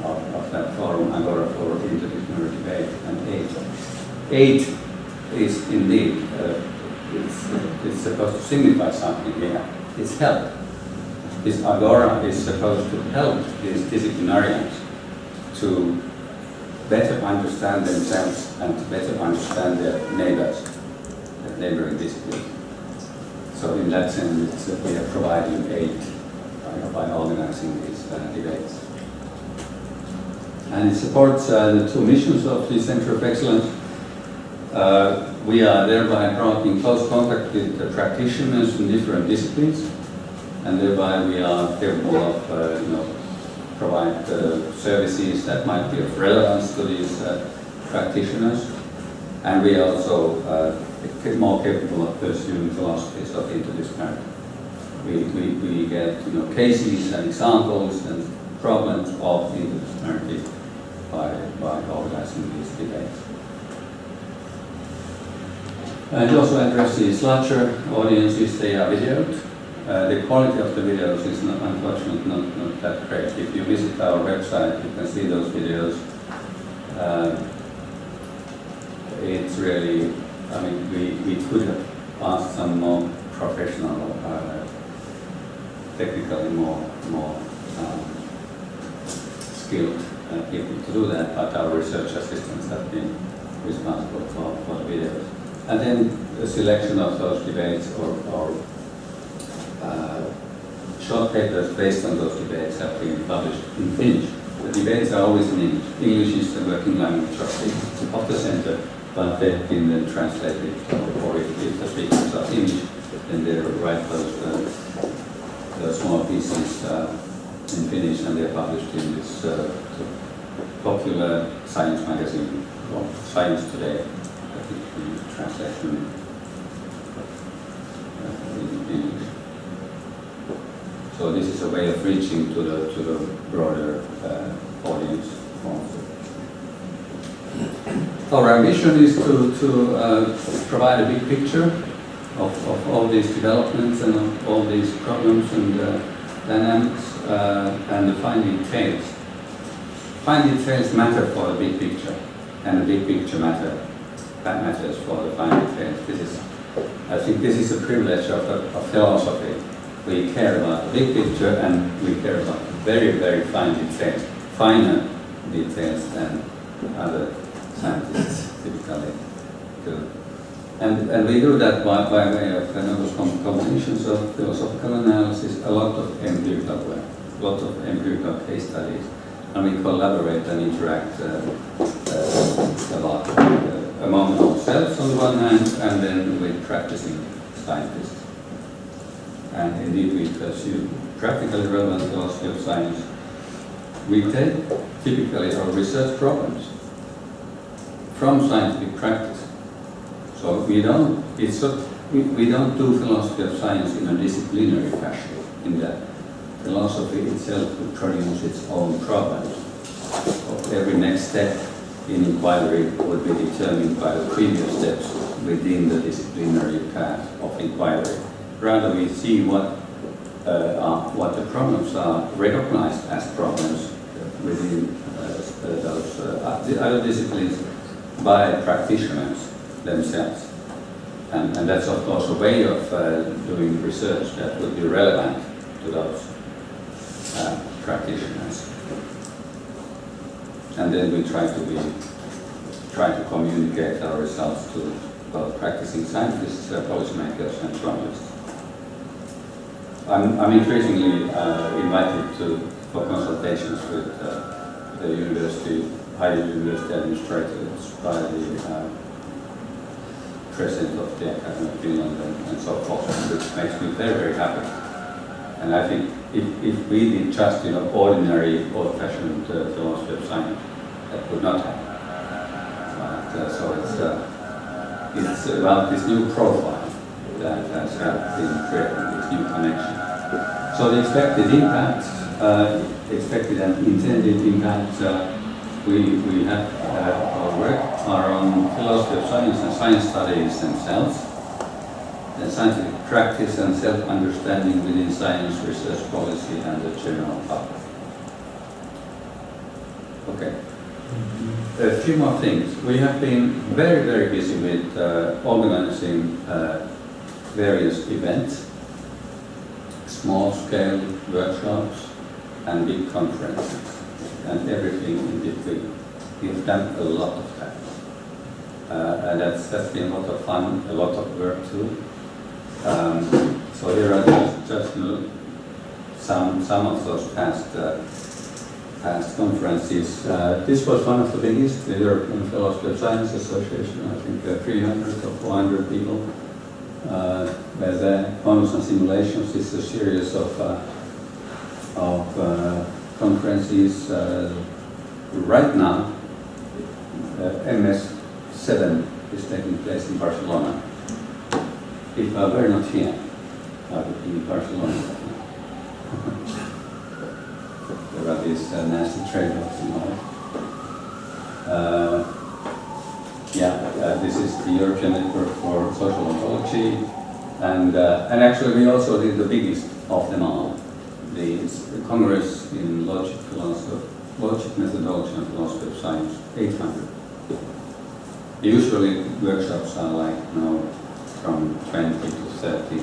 of that forum, Agora for Interdisciplinary Debate, and 8 is indeed, it's supposed to signify something here. It's help. This Agora is supposed to help these disciplinarians to better understand themselves and to better understand their neighbors, their neighboring disciplines. So in that sense, we are providing aid by organizing these debates. And it supports the 2 missions of the Center of Excellence. We are thereby brought in close contact with the practitioners in different disciplines, and thereby we are capable of provide services that might be of relevance to these practitioners, and we are also more capable of pursuing philosophies of interdisciplinarity. We get cases and examples and problems of interdisciplinarity by organizing these debates. And it also addresses larger audiences. They are videoed. The quality of the videos is unfortunately not that great. If you visit our website, you can see those videos. It's really, I mean, we could have asked some more professional, technically more skilled people to do that, but our research assistants have been responsible for the videos. And then a selection of those debates or short papers based on those debates have been published in Finnish. The debates are always in English. English is the working language of the center, but they have been then translated, or if the speakers are Finnish, then they write those small pieces in Finnish, and they're published in this popular science magazine called Science Today. I think the translation in English. So this is a way of reaching to the broader audience also. Our ambition is to provide a big picture of all these developments and of all these problems and dynamics and the fine details. Fine details matter for the big picture, and the big picture matters for the fine details. I think this is a privilege of philosophy. We care about the big picture, and we care about very, very fine details, finer details than other scientists typically do. And we do that by way of those combinations of philosophical analysis, a lot of empirical work, a lot of empirical case studies, and we collaborate and interact a lot among ourselves on the one hand, and then with practicing scientists. And indeed we pursue practically relevant philosophy of science. We take typically our research problems from scientific practice. So we don't do philosophy of science in a disciplinary fashion, in that philosophy itself would produce its own problems. So every next step in inquiry would be determined by the previous steps within the disciplinary path of inquiry. Rather, we see what the problems are recognized as problems within those other disciplines by practitioners themselves. And that's of course a way of doing research that would be relevant to those practitioners. And then we try to communicate our results to both practicing scientists, policymakers, and journalists. I'm increasingly invited for consultations with the higher university administrators by the president of the Academy of Finland and so forth, which makes me very, very happy. And I think if we did just ordinary old-fashioned philosophy of science, that would not happen. But, so it's about this new profile that has been creating this new connection. So the expected impact, expected and intended impact, we have our work are on philosophy of science and science studies themselves, and scientific practice and self-understanding within science, research policy, and the general public. Okay. A few more things. We have been very, very busy with organizing various events, small-scale workshops, and big conferences, and everything in between. We've done a lot of that. And that's been a lot of fun, a lot of work too. So here are just some of those past conferences. This was one of the biggest, the European Philosophy of Science Association, I think 300 or 400 people where the models and simulations is a series of conferences. Right now, MS7 is taking place in Barcelona. If I were not here, I would be in Barcelona. There are these nasty trade-offs in life. This is the European Network for Social Ontology, and actually we also did the biggest of them all, the Congress in Logic, Methodology and Philosophy of Science, 800. Usually workshops are like from 20 to 30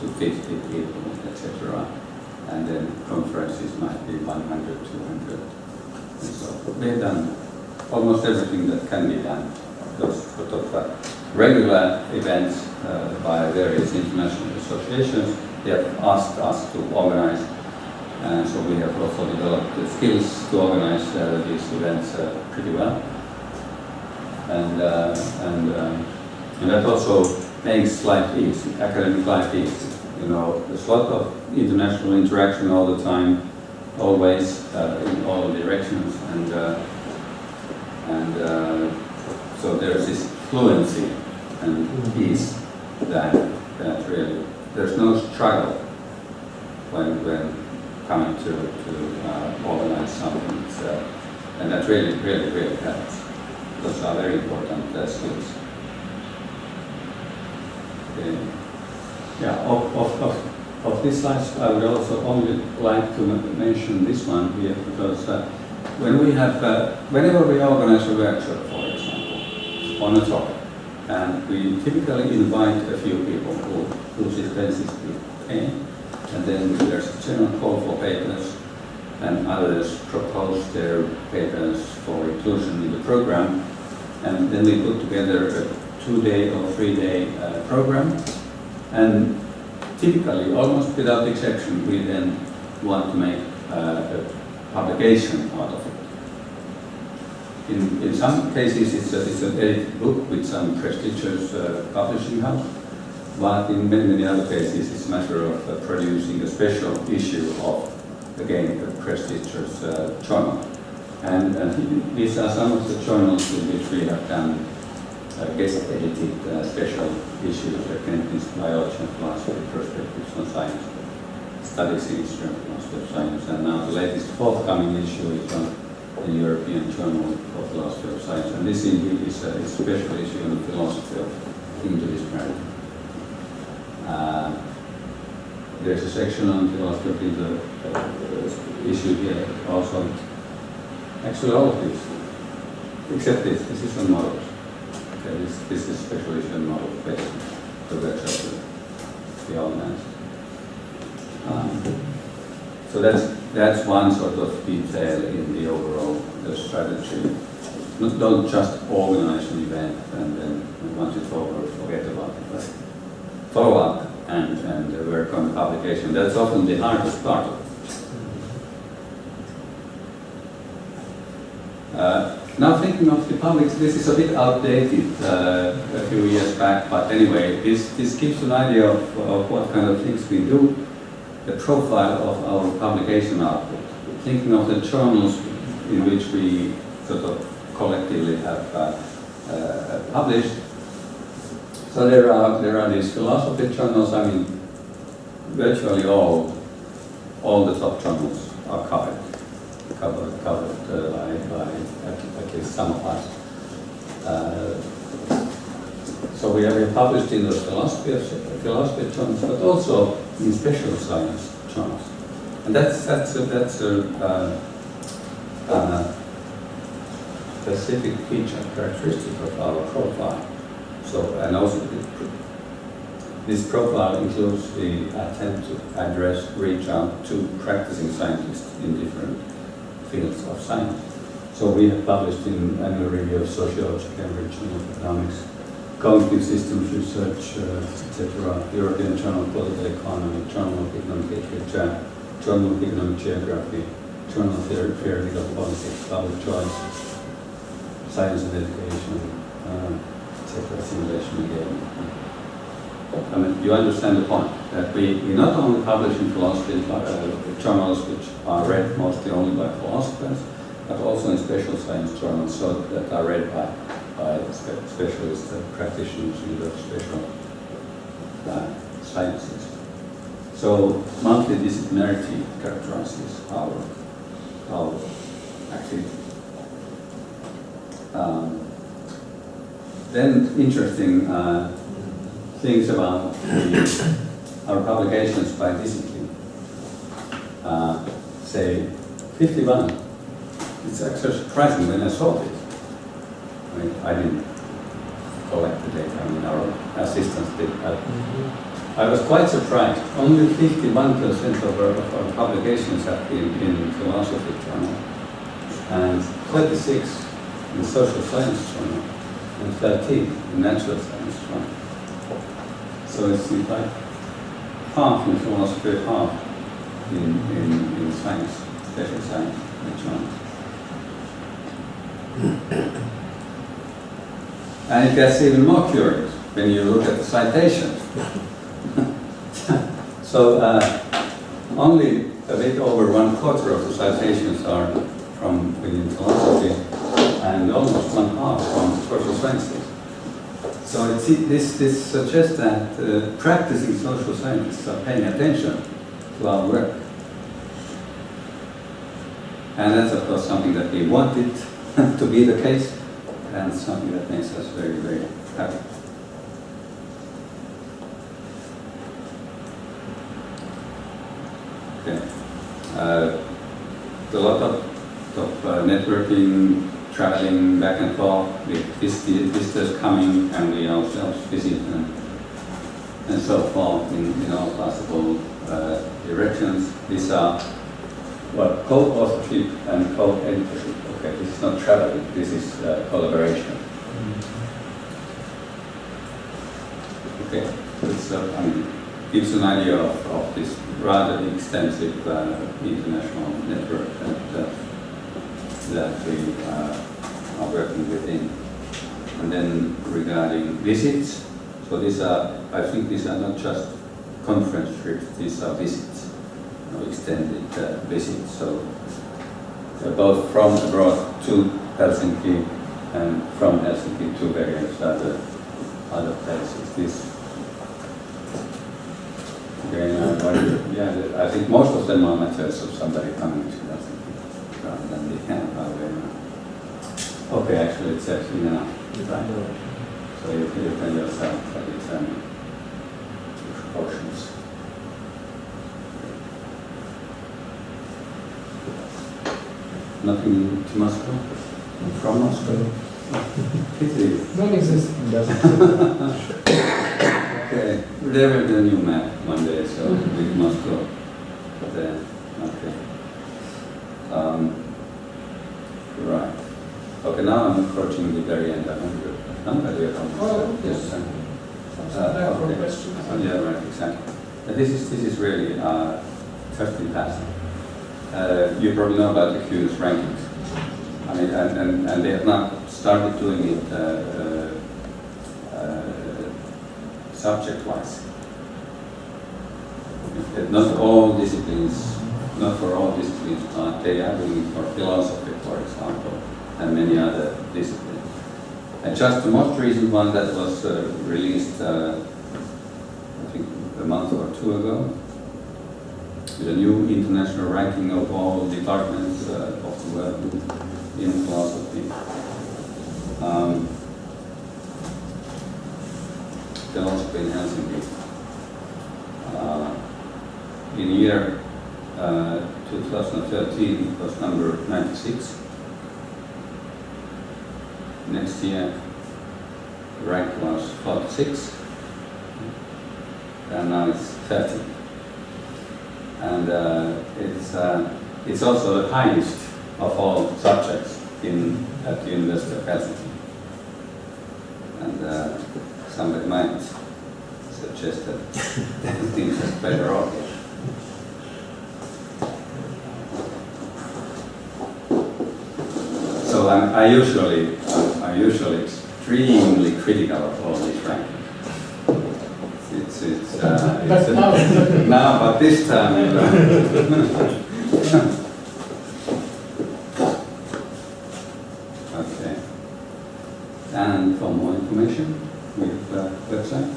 to 50 people, etc. And then conferences might be 100, 200. And so we've done almost everything that can be done. Those sort of regular events by various international associations, they have asked us to organize, and so we have also developed the skills to organize these events pretty well. And that also makes life easy, academic life easy. You know, there's a lot of international interaction all the time, always in all directions, and so there's this fluency and ease that really, there's no struggle when coming to organize something, and that really helps. Those are very important skills. Of these slides, I would also only like to mention this one here, because whenever we organize a workshop, for example, on a topic, and we typically invite a few people whose expenses we pay, and then there's a general call for papers, and others propose their papers for inclusion in the program, and then we put together a 2-day or 3-day program, and typically, almost without exception, we then want to make a publication out of it. In some cases, it's an edited book with some prestigious publishing house, but in many other cases, it's a matter of producing a special issue of, again, a prestigious journal. And these are some of the journals in which we have done guest-edited special issues, Acquaintance, Biology and Philosophy, Perspectives on Science, Studies in History and Philosophy of Science, and now the latest forthcoming issue is on the European Journal of Philosophy of Science, and this indeed is a special issue on the philosophy of interdisciplinarity. There's a section on philosophy of the issue here also. Actually, all of these, except this is on models. Okay, this is special issue on models based on the workshop that we organized. So that's one sort of detail in the overall strategy. Don't just organize an event and then once it's over, forget about it. But follow up and work on publication. That's often the hardest part of it. Now thinking of the public, this is a bit outdated a few years back, but anyway, this gives an idea of what kind of things we do, the profile of our publication output. Thinking of the journals in which we sort of collectively have published. So there are these philosophy journals. I mean, virtually all the top journals are covered by at least some of us. So we have published in those philosophy journals, but also in special science journals, and that's a specific feature, characteristic of our profile. So, and also this profile includes the attempt to reach out to practicing scientists in different fields of science. So we have published in Annual Review of Sociology, Cambridge Journal of Economics, Cognitive Systems Research, etc., European Journal of Political Economy, Journal of Economic Literature, Journal of Economic Geography, Journal of Theoretical Politics, Public Choice, Science and Education, etc., Simulation and Game. I mean, you understand the point, that we not only publish in philosophy journals which are read mostly only by philosophers, but also in special science journals so that are read by specialist practitioners in the special sciences. So multidisciplinarity characterizes our activity. Then interesting things about our publications by discipline. Say 51. It's actually surprising when I saw it. I mean, I didn't collect the data. I mean, our assistants did. I was quite surprised. Only 51% of our publications have been in philosophy journal, and 26 in social science journal, and 13 in natural science journal. So it's like half in philosophy, half in science, special science journals. And it gets even more curious when you look at the citations. So only a bit over 1/4 of the citations are from within philosophy, and almost 1/2 from social sciences. So this suggests that practicing social scientists are paying attention to our work. And that's of course something that we wanted to be the case, and something that makes us very, very happy. Okay. A lot of networking, traveling back and forth with visitors coming, and we ourselves visit and so forth in all possible directions. These are co-authorship and co-editorship. Okay, this is not traveling, this is collaboration. Okay, it's, gives an idea of this rather extensive international network that we are working within. And then regarding visits, so these are, I think these are not just conference trips, these are visits, extended visits. So both from abroad to Helsinki and from Helsinki to various other places. This again, yeah, I think most of them are matters of somebody coming to Helsinki rather than the kind of way. Okay, actually it's actually enough. Right. So you can yourself determine the proportions. Nothing to Moscow? From Moscow? Pity. Non-existent, doesn't Okay, there will be a new map one day, so we must go there. Okay. Right. Okay, now I'm approaching the very end. Yes. Yes. Okay. Questions. Yeah, right, exactly. This is really 13 past. You probably know about the Q's rankings. I mean, and they have not started doing it subject-wise. Not all disciplines, not for all disciplines, but they are doing it for philosophy, for example, and many other disciplines. And just the most recent one that was released, I think a month or two ago, with a new international ranking of all departments of the world in philosophy. Philosophy in Helsinki. In year 2013, it was number 96. Next year, the rank was 46, and now it's 30. And it's also the highest of all subjects at the University of Helsinki. And somebody might suggest that things are better off. So I usually extremely critical of all these rankings. But now, now, but this time. Okay. And for more information, we have the website.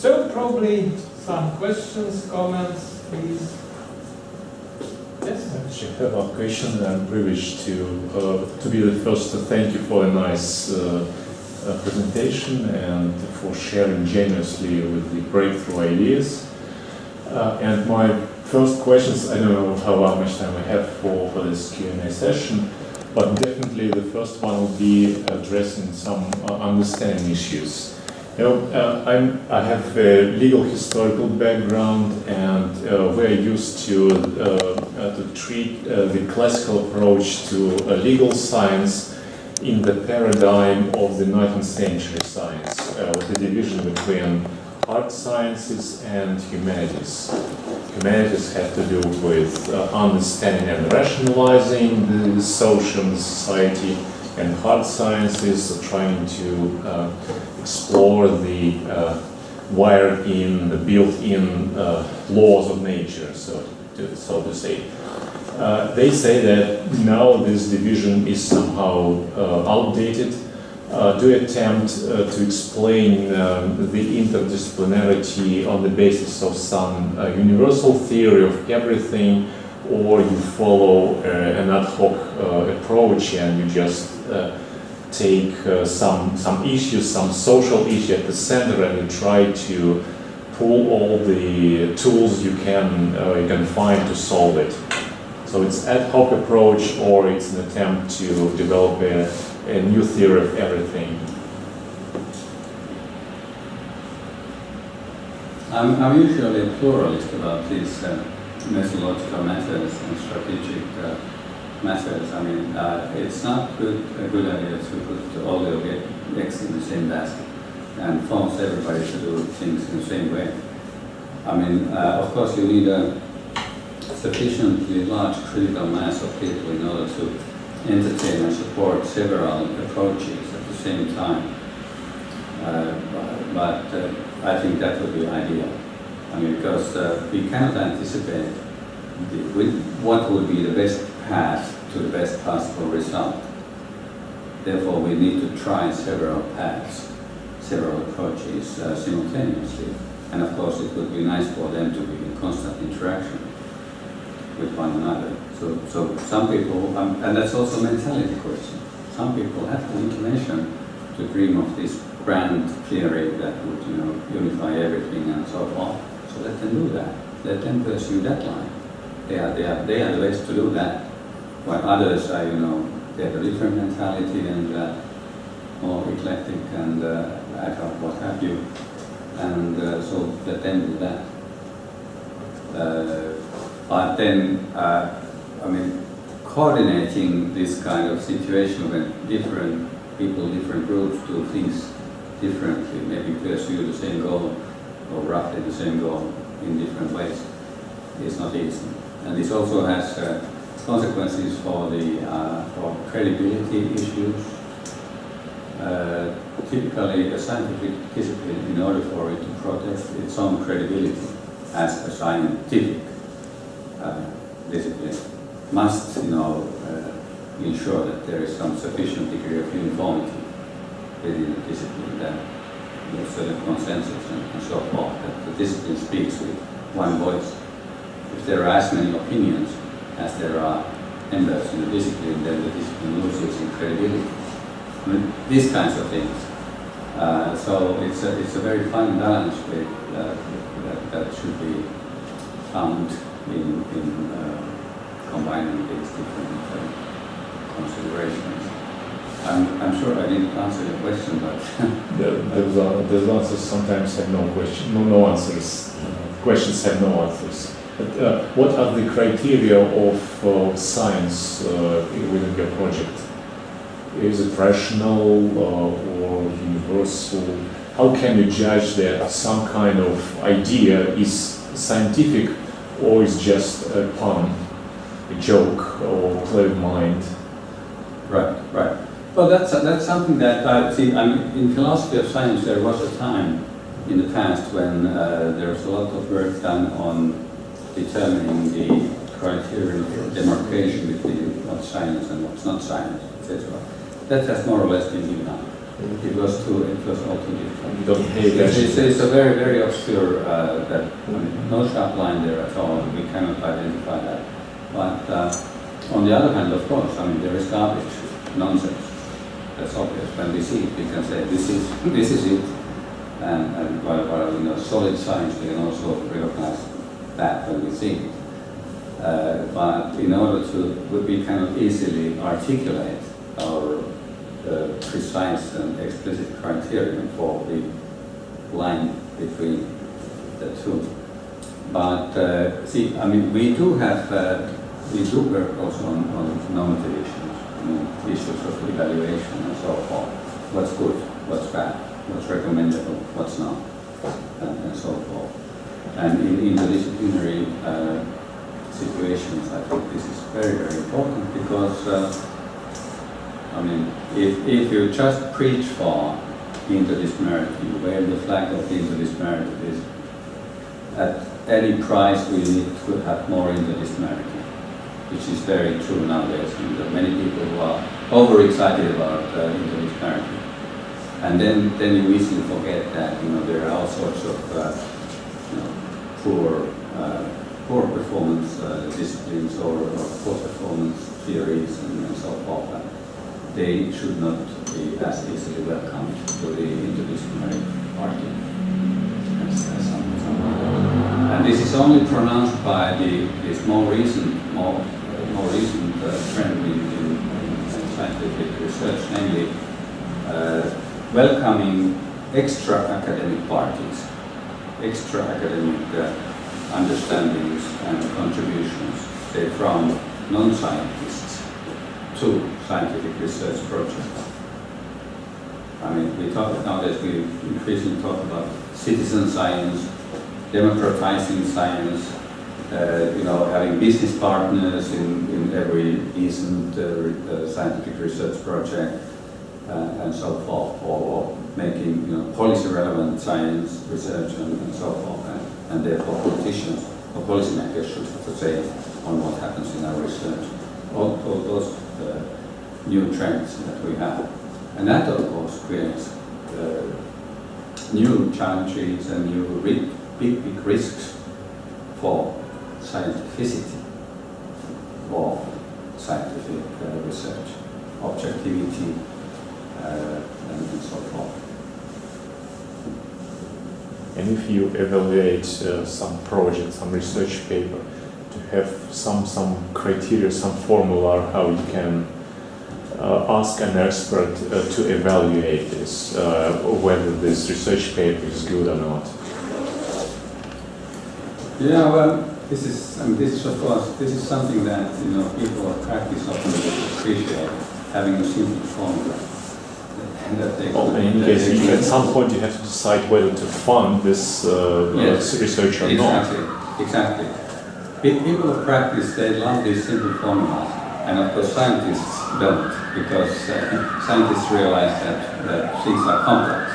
so probably some questions, comments, please. Yes. Actually, I have a question. I'm privileged to be the first to thank you for a nice presentation and for sharing generously with the breakthrough ideas. And my first questions, I don't know how much time we have for this Q&A session, but definitely the first one will be addressing some understanding issues. You know, I have a legal historical background, and we're used to treat the classical approach to legal science in the paradigm of the 19th century science, with the division between hard sciences and humanities. Humanities have to do with understanding and rationalizing the social and society, and hard sciences are trying to explore the wired-in, the built-in laws of nature, so to say. They say that now this division is somehow outdated. To attempt to explain the interdisciplinarity on the basis of some universal theory of everything, or you follow an ad hoc approach and you just take some issues, some social issue at the center, and you try to pull all the tools you can find to solve it. So it's ad hoc approach, or it's an attempt to develop a new theory of everything. I'm usually a pluralist about these methodological methods and strategic methods. I mean, it's not a good idea to put all the eggs in the same basket and force everybody to do things in the same way. I mean, of course, you need a sufficiently large critical mass of people in order to entertain and support several approaches at the same time. But I think that would be ideal. I mean, because we cannot anticipate what would be the best path to the best possible result. Therefore, we need to try several paths, several approaches simultaneously. And of course, it would be nice for them to be in constant interaction with one another. So some people, and that's also a mentality question. Some people have the inclination to dream of this grand theory that would, unify everything and so forth. So let them do that. Let them pursue that line. They are the ways to do that. While others are, they have a different mentality and more eclectic and ad hoc, what have you. And so let them do that. But then, coordinating this kind of situation when different people, different groups do things differently, maybe pursue the same goal or roughly the same goal in different ways, is not easy. And this also has consequences for for credibility issues. Typically, a scientific discipline, in order for it to protect its own credibility as a scientific discipline, must, ensure that there is some sufficient degree of uniformity within the discipline, that there's certain consensus and so forth, that the discipline speaks with one voice. If there are as many opinions as there are members in the discipline, then the discipline loses in credibility. I mean, these kinds of things. So it's a very fine balance with, that should be found in combining these different considerations. I'm sure I didn't answer your question, but those answers sometimes have no question, no answers. Questions have no answers. But what are the criteria of science within your project? Is it rational or universal? How can you judge that some kind of idea is scientific or is just a pun, a joke, or clever mind? Right. Well, that's something that I see. I mean, in philosophy of science, there was a time in the past when there was a lot of work done on determining the criterion of demarcation between what's science and what's not science, etc. That has more or less been given up. It was all too difficult. You don't pay attention. It's a very, very obscure, no sharp line there at all. We cannot identify that. But on the other hand, of course, I mean, there is garbage, nonsense. That's obvious. When we see it, we can say this is it. And while you know, solid science, we can also recognize that when we see it. But in order we cannot easily articulate our precise and explicit criterion for the line between the two. But see, I mean, we do work also on normative issues, I mean, issues of evaluation and so forth. What's good, what's bad, what's recommendable, what's not, and so forth. And in interdisciplinary situations, I think this is very, very important because I mean, if you just preach for interdisciplinarity, wave the flag of interdisciplinarity, is at any price we need to have more interdisciplinarity, which is very true nowadays. I mean, there are many people who are overexcited about interdisciplinarity. And then you easily forget that there are all sorts of poor performance disciplines or poor performance theories and so forth. They should not be as easily welcomed to the interdisciplinary party. And this is only pronounced by this more recent trend in scientific research, namely welcoming extra academic parties, extra academic understandings and contributions, say from non-scientists to scientific research projects. I mean, nowadays we increasingly talk about citizen science, democratizing science, having business partners in every decent scientific research project, and so forth, or making policy-relevant science research and so forth, and therefore politicians or policymakers should have to say on what happens in our research. All those new trends that we have. And that, of course, creates new challenges and new big risks for scientificity, for scientific research, objectivity, and so forth. And if you evaluate some project, some research paper, to have some criteria, some formula how you can ask an expert to evaluate this, whether this research paper is good or not. Yeah, well, this is of course something that people of practice often appreciate, having a simple formula. In case at some point you have to decide whether to fund this research or not. Exactly. People of practice, they love these simple formulas, and of course scientists don't, because scientists realize that things are complex.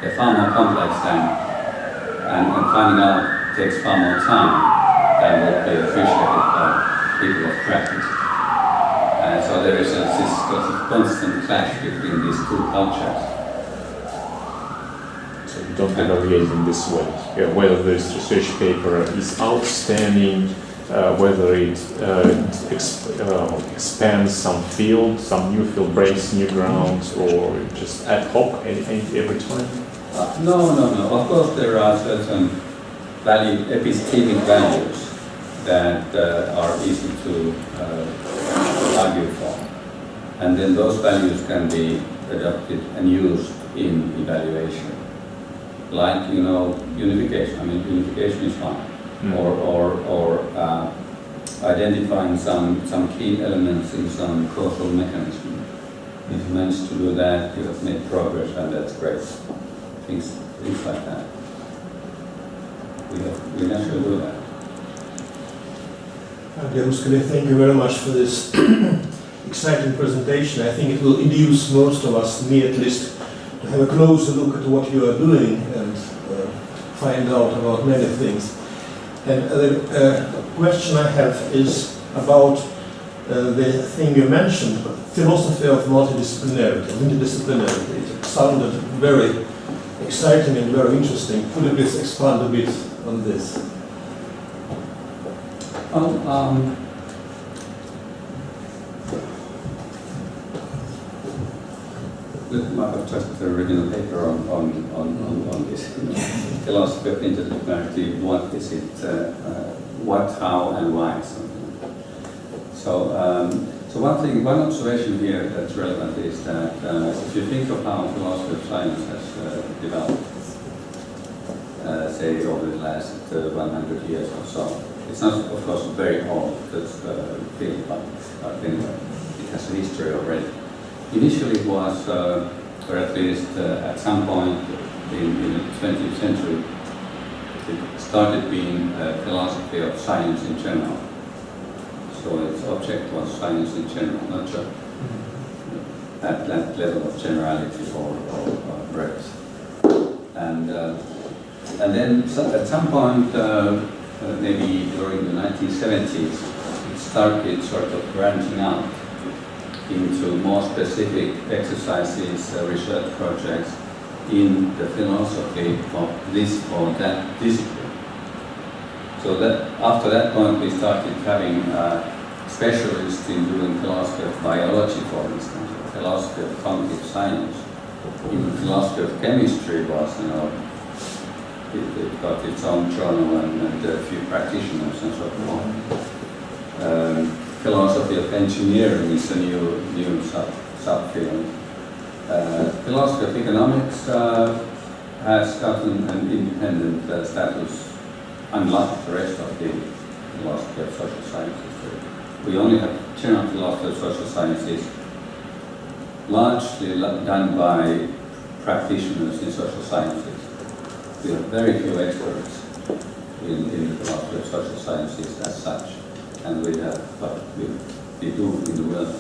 They're far more complex and finding out takes far more time than would be appreciated by people of practice. So there is this constant clash between these two cultures. So you don't evaluate in this way. Whether this research paper is outstanding, whether it expands some field, some new field, breaks new grounds, or just ad hoc every time? No. Of course, there are certain epistemic values that are easy to argue for. And then those values can be adopted and used in evaluation. Like, unification. I mean, unification is fine. Or identifying some key elements in some causal mechanism. If you manage to do that, you have made progress, and that's great. Things like that. We naturally do that. Uskali, thank you very much for this exciting presentation. I think it will induce most of us, me at least, to have a closer look at what you are doing and find out about many things. And the question I have is about the thing you mentioned, philosophy of multidisciplinarity, interdisciplinarity. It sounded very exciting and very interesting. Could you please expand a bit on this? I've just written a paper on this philosophy of interdisciplinarity. What is it? What, how, and why? So one observation here that's relevant is that if you think of how philosophy of science has developed, say over the last 100 years or so, it's not, of course, very old field, but anyway, it has a history already. Initially it was, or at least at some point in the 20th century, it started being a philosophy of science in general. So its object was science in general, not just at that level of generality or breadth. And then at some point, maybe during the 1970s, it started sort of branching out into more specific exercises, research projects in the philosophy of this or that discipline. So that after that point, we started having specialists in doing philosophy of biology, for instance, or philosophy of cognitive science. Even philosophy of chemistry was, it got its own journal and a few practitioners and so forth. Philosophy of engineering is a new subfield. Philosophy of economics has gotten an independent status, unlike the rest of the philosophy of social sciences. We only have general philosophy of social sciences, largely done by practitioners in social sciences. We have very few experts in the philosophy of social sciences as such. And we have, but we do in the world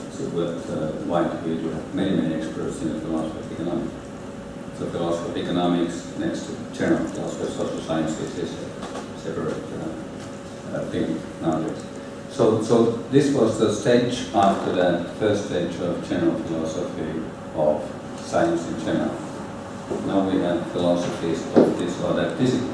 wide, we do have many experts in the philosophy of economics. So philosophy of economics next to general philosophy of social sciences is a separate thing nowadays. So this was the stage after that first stage of general philosophy of science in general. Now we have philosophies of this or that discipline.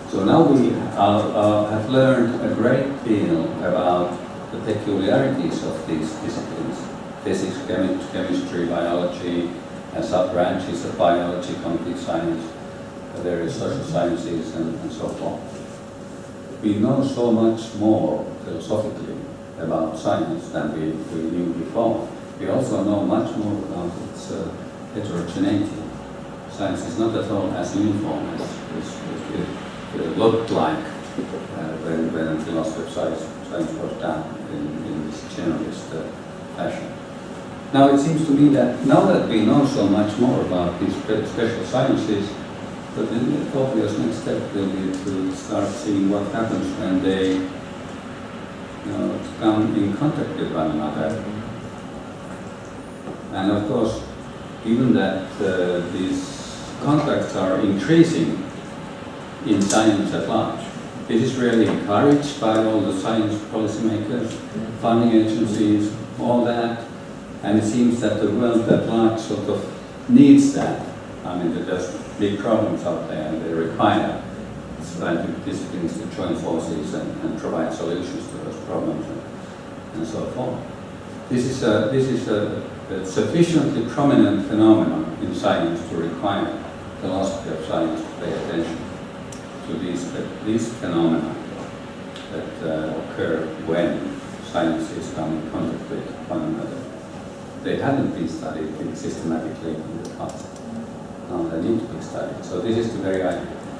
So now we have learned a great deal about the peculiarities of these disciplines. Physics, chemistry, biology, and sub-branches of biology, cognitive science, various social sciences, and so forth. We know so much more philosophically about science than we knew before. We also know much more about its heterogeneity. Science is not at all as uniform as it looked like when philosophy of science was done in this generalist fashion. Now it seems to me that now that we know so much more about these special sciences, the obvious next step will be to start seeing what happens when they come in contact with one another. And of course, given that these contacts are increasing in science at large, it is really encouraged by all the science policymakers, funding agencies, all that, and it seems that the world at large sort of needs that. I mean, there's big problems out there and they require scientific disciplines to join forces and provide solutions to those problems and so forth. This is a sufficiently prominent phenomenon in science to require philosophy of science to pay attention to these phenomena that occur when sciences come in contact with one another. They haven't been studied systematically in the past. Now they need to be studied. So this is the very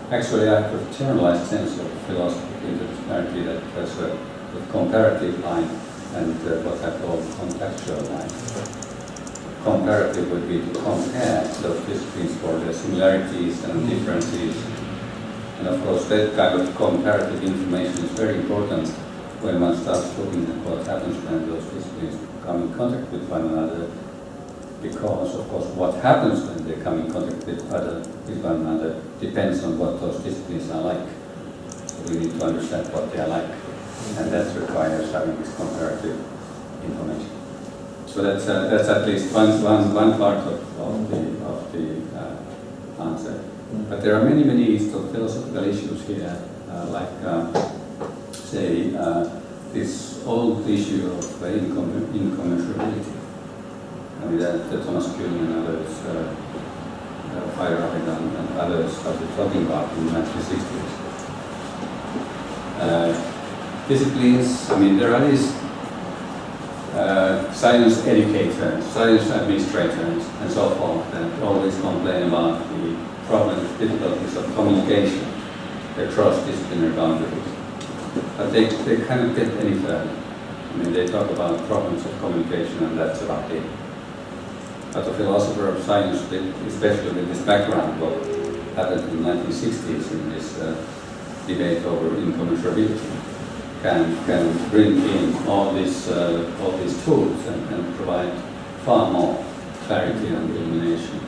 actually I have a generalized sense of philosophy of interdisciplinarity that has a comparative line and what I call contextual line. Comparative would be to compare those disciplines for their similarities and differences. And of course, that kind of comparative information is very important when one starts looking at what happens when those disciplines come in contact with one another, because, of course, what happens when they come in contact with one another depends on what those disciplines are like. So we need to understand what they are like, and that requires having this comparative information. So that's at least one part of the answer. But there are many sort of philosophical issues here, say, this old issue of incommensurability. I mean, that Thomas Kuhn and others, Feyerabend and others started talking about in the 1960s. Disciplines, I mean, there are these science educators, science administrators, and so forth that always complain about the problems, difficulties of communication across disciplinary boundaries. But they cannot get any further. I mean, they talk about problems of communication and that's about it. But a philosopher of science, especially with this background, what happened in the 1960s in this debate over incommensurability, can bring in all these tools and provide far more clarity and illumination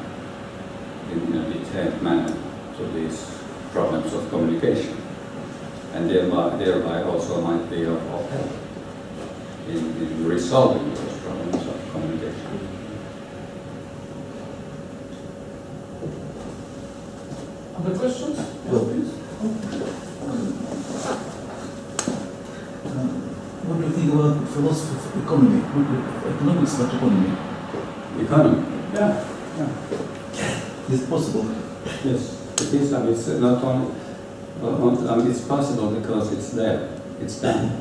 in a detailed manner to these problems of communication, and thereby also might be of help in resolving those problems of communication. Other questions? Well, Please. What do you think about philosophy of economy? Economics, but economy. Economy. Yeah. Is it possible? Yes, it is. I mean, it's not only. I mean, it's possible because it's there. It's done.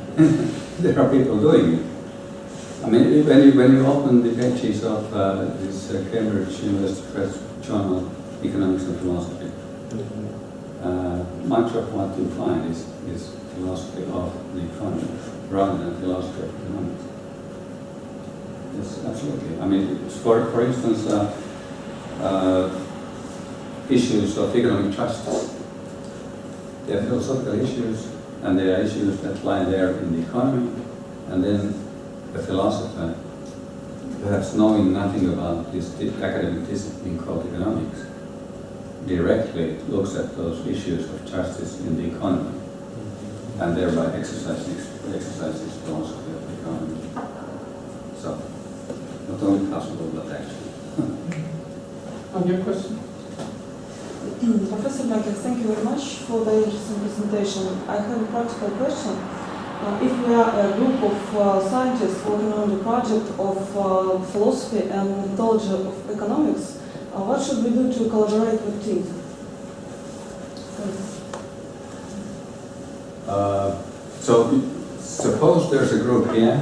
There are people doing it. I mean, when you open the pages of this Cambridge University Press journal, Economics and Philosophy, much of what you find is philosophy of the economy rather than philosophy of economics. Yes, absolutely. I mean, for instance, issues of economic justice. They are philosophical issues, and they are issues that lie there in the economy, and then the philosopher, perhaps knowing nothing about this academic discipline called economics, directly looks at those issues of justice in the economy, and thereby exercises philosophy of the economy. So, not only possible, but actually. On your question? Professor Mäki, thank you very much for the interesting presentation. I have a practical question. If we are a group of scientists working on the project of philosophy and methodology of economics, what should we do to collaborate with teams? So, suppose there's a group here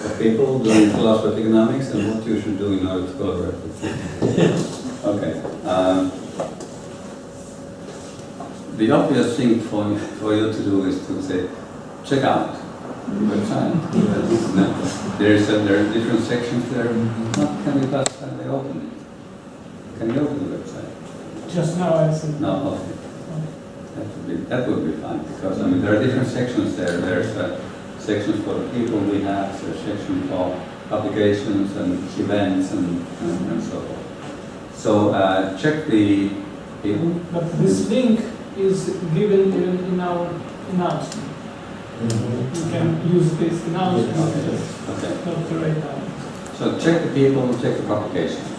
of people doing philosophy of economics, and what you should do in order to collaborate with them. Okay. The obvious thing for you to do is to say, check out the website. There are different sections there. Can we pass that? They open it. Can you open the website? Just now I said. No, okay. That would be fine, because I mean there are different sections there. There's sections for the people we have, there's a section for publications and events and so forth. So check the people. But this link is given even in our announcement. You can use this announcement Okay. not to write down. So check the people, check the publications,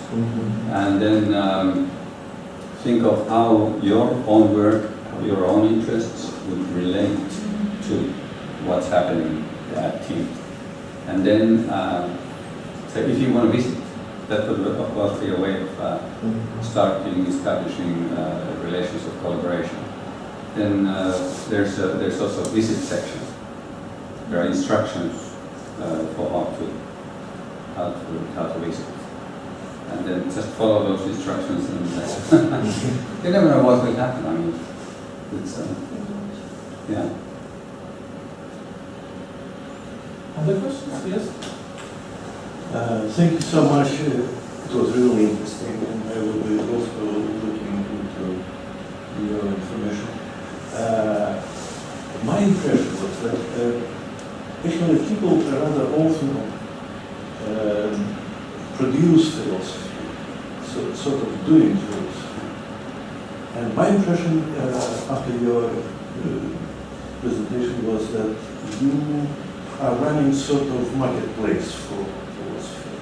and then think of how your own work, your own interests would relate to what's happening at team. And then, so if you want to visit, that would of course be a way of establishing relations of collaboration. Then there's also a visit section. There are instructions for how to visit. And then just follow those instructions, and you never know what will happen. I mean, it's yeah. Other questions? Yes? Thank you so much. It was really interesting, and I will be also looking into your information. My impression was that actually people rather often produce philosophy, so sort of doing philosophy. And my impression after your presentation was that you are running sort of marketplace for philosophy,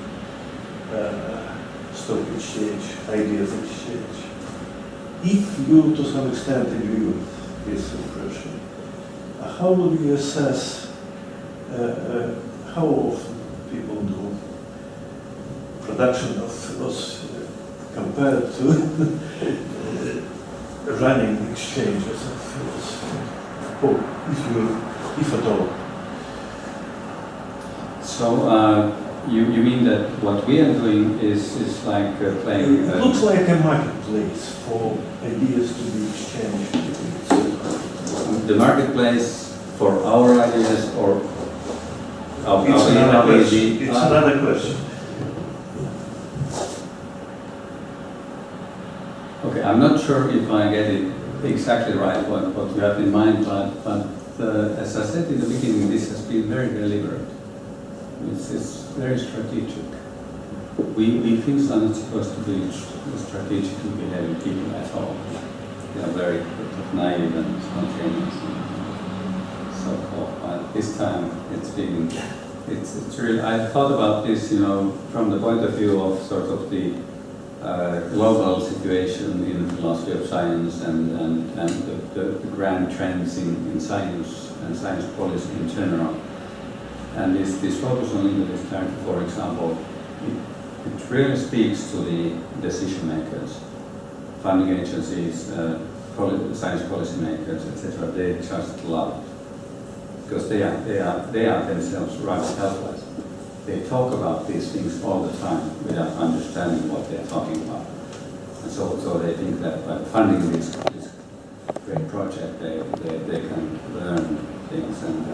stock exchange, ideas exchange. If you, to some extent, agree with this impression, how would you assess how often people do production of philosophy compared to running exchanges of philosophy, or if at all? So you mean that what we are doing is like playing... It looks like a marketplace for ideas to be exchanged. The marketplace for our ideas or... It's another question. It's another question. Okay, I'm not sure if I get it exactly right what you have in mind, but as I said in the beginning, this has been very deliberate. It's very strategic. We Finns are not supposed to be strategically behaving people at all. They are very naive and spontaneous and so forth. But this time it's really, I thought about this, from the point of view of sort of the global situation in philosophy of science and the grand trends in science and science policy in general. And this focus on interdisciplinarity, for example, it really speaks to the decision makers, funding agencies, science policy makers, etc. They just love it because they are themselves rather helpless. They talk about these things all the time without understanding what they are talking about. And so they think that by funding this great project, they can learn things, and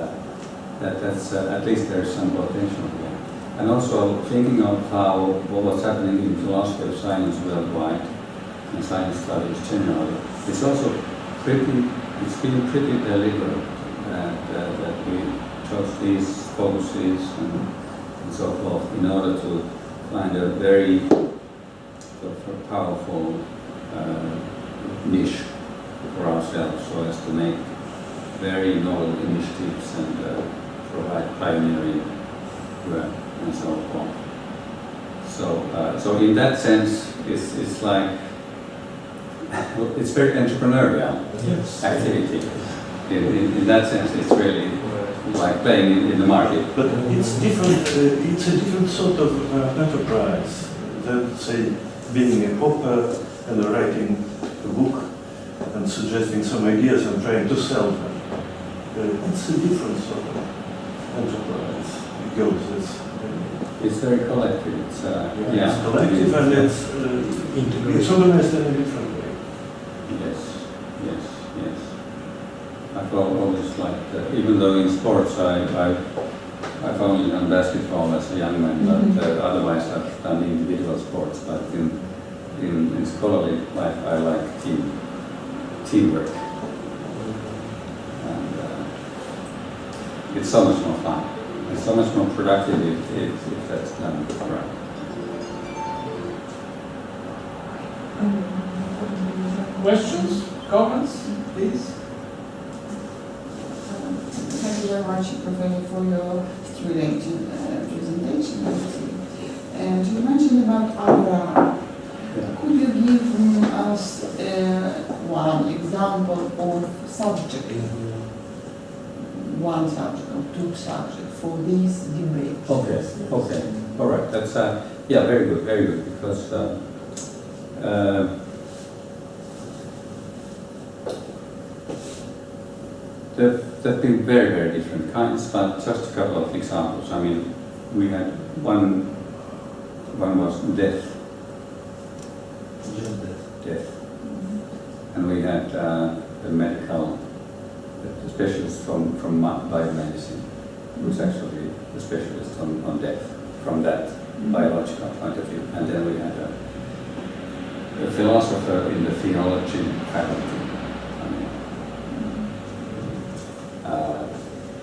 that's at least there's some potential here. And also thinking of what's happening in philosophy of science worldwide and science studies generally, it's also it's been pretty deliberate that we chose these focuses and so forth in order to find a very sort of powerful niche for ourselves, so as to make very novel initiatives and provide pioneering work and so forth. So in that sense, it's like it's very entrepreneurial activity. In that sense, it's really like playing in the market. But it's different. It's a different sort of enterprise than, say, being a hopper and writing a book and suggesting some ideas and trying to sell them. It's a different sort of enterprise. It's very collective. It's it's collective and it's organized in a different way. Yes. I've always liked, even though in sports I've only done basketball as a young man, but otherwise I've done individual sports. But in scholarly life I like teamwork, and it's so much more fun. It's so much more productive if that's done right. Questions, comments, please? Thank you very much, Professor, for your stimulating presentation. And you mentioned about our. Could you give us one example of subject, one subject or two subjects for these debates? Okay, all right. That's very good, because there've been very, very different kinds, but just a couple of examples. I mean, we had one was death, and we had a medical specialist from biomedicine, who's actually a specialist on death from that biological point of view, and then we had a philosopher in the theology faculty.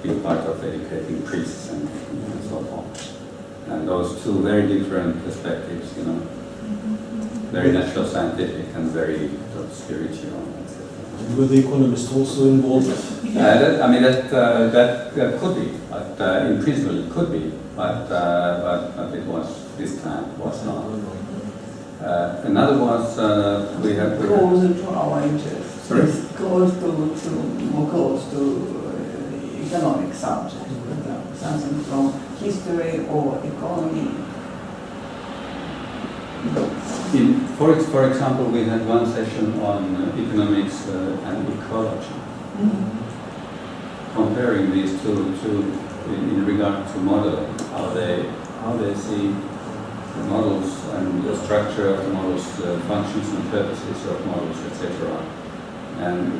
be part of educating priests and so on. And those two very different perspectives, very natural scientific and very sort of spiritual, etc. Were the economists also involved? That could be, but in principle it could be, but it was, this time was not. Another was, we have... Closer to our interests. Sorry? More close to economic subject, something from history or economy. For example, we had one session on economics and ecology, comparing these two in regard to modeling, how they see the models and the structure of the models, the functions and purposes of models, etc. And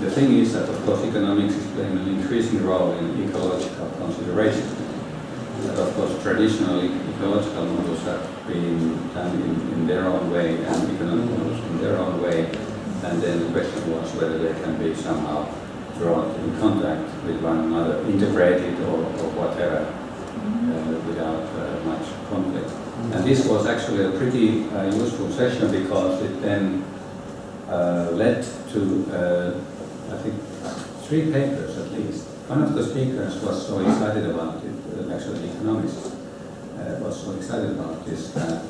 the thing is that, of course, economics is playing an increasing role in ecological considerations. But of course, traditionally, ecological models have been done in their own way, and economic models in their own way. And then the question was whether they can be somehow brought in contact with one another, integrated or whatever, without much conflict. And this was actually a pretty useful session because it then led to, I think, 3 papers at least. One of the speakers was so excited about it, actually the economist was so excited about this that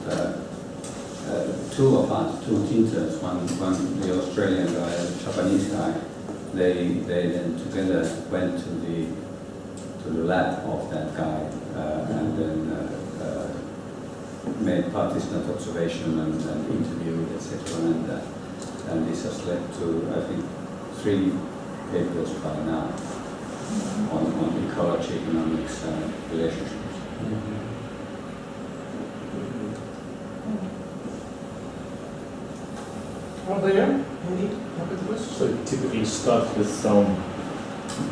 2 of us, 2 teachers, one the Australian guy and the Japanese guy, they then together went to the lab of that guy and then made participant observation and interviewed, etc. And this has led to, I think, 3 papers by now on ecology, economics, and relationships. Are there any other questions? So typically start with some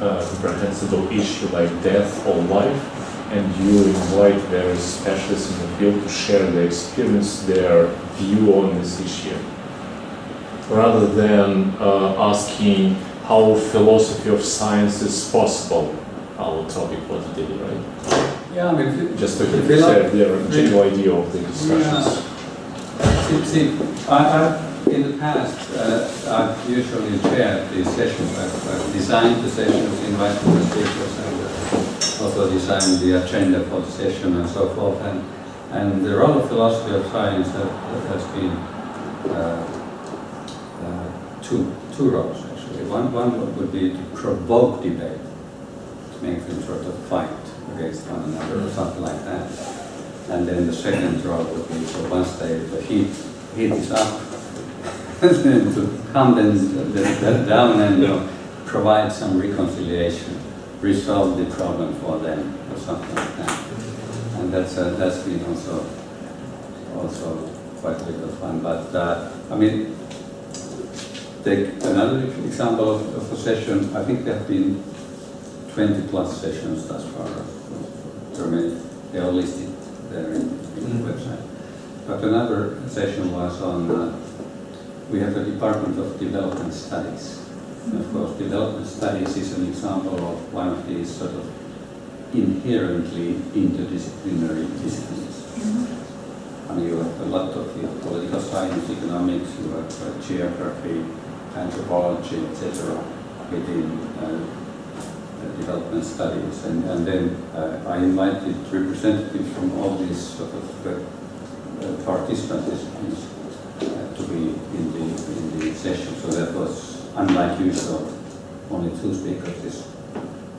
comprehensible issue like death or life, and you invite various specialists in the field to share their experience, their view on this issue, rather than asking how philosophy of science is possible. Our topic for today, right? Yeah, I mean, Just to share their general idea of the discussions. See, in the past, I've usually chaired these sessions. I've designed the sessions, invited the speakers, and also designed the agenda for the session and so forth. And the role of philosophy of science has been two roles, actually. One would be to provoke debate, to make them sort of fight against one another or something like that. And then the second role would be, so once the heat is up, then to calm them down and provide some reconciliation, resolve the problem for them or something like that. And that's been also quite a bit of fun. But I mean, take another example of a session. I think there have been 20 plus sessions thus far. They all listed there in the website. But another session was on, we have a Department of Development Studies. And of course, development studies is an example of one of these sort of inherently interdisciplinary disciplines. I mean, you have a lot of political science, economics, you have geography, anthropology, etc. within development studies. And then I invited representatives from all these sort of participant disciplines to be in the session. So that was, unlike usual, only 2 speakers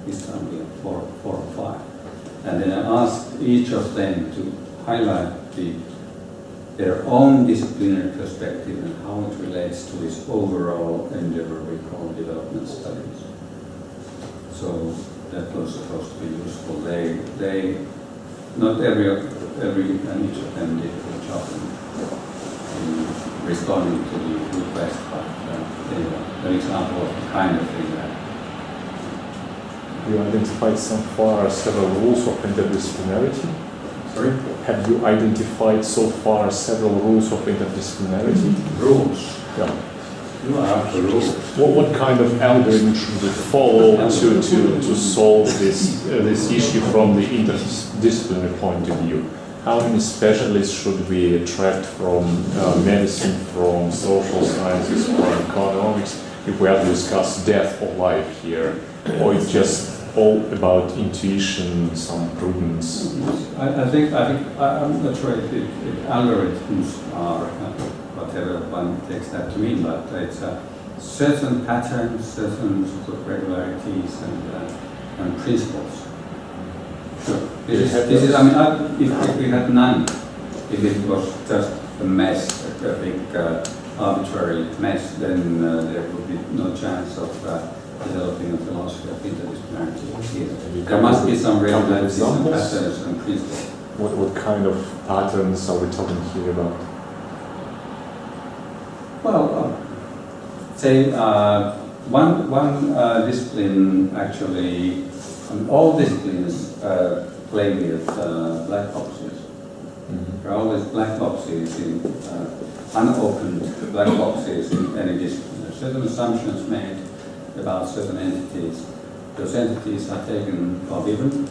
this time we have 4 or 5. And then I asked each of them to highlight their own disciplinary perspective and how it relates to this overall endeavor we call development studies. So that was supposed to be useful. They not every and each of them did a good job in responding to the request, but anyway, an example of the kind of thing that. You identified so far several rules of interdisciplinarity. Sorry? Have you identified so far several rules of interdisciplinarity? Rules? Yeah. You are absolutely. What kind of algorithm should we follow to solve this issue from the interdisciplinary point of view? How many specialists should we attract from medicine, from social sciences, from economics, if we have to discuss death or life here? Or it's just all about intuition, some prudence? I'm not sure if algorithms are whatever one takes that to mean, but it's certain patterns, certain sort of regularities and principles. Sure. This is, I mean, if we had none, if it was just a mess, a big arbitrary mess, then there would be no chance of developing a philosophy of interdisciplinarity either. There must be some regularities and patterns and principles. What kind of patterns are we talking here about? Well, say one discipline actually, all disciplines play with black boxes. Mm-hmm. There are always black boxes in unopened black boxes in any discipline. There are certain assumptions made about certain entities. Those entities are taken for given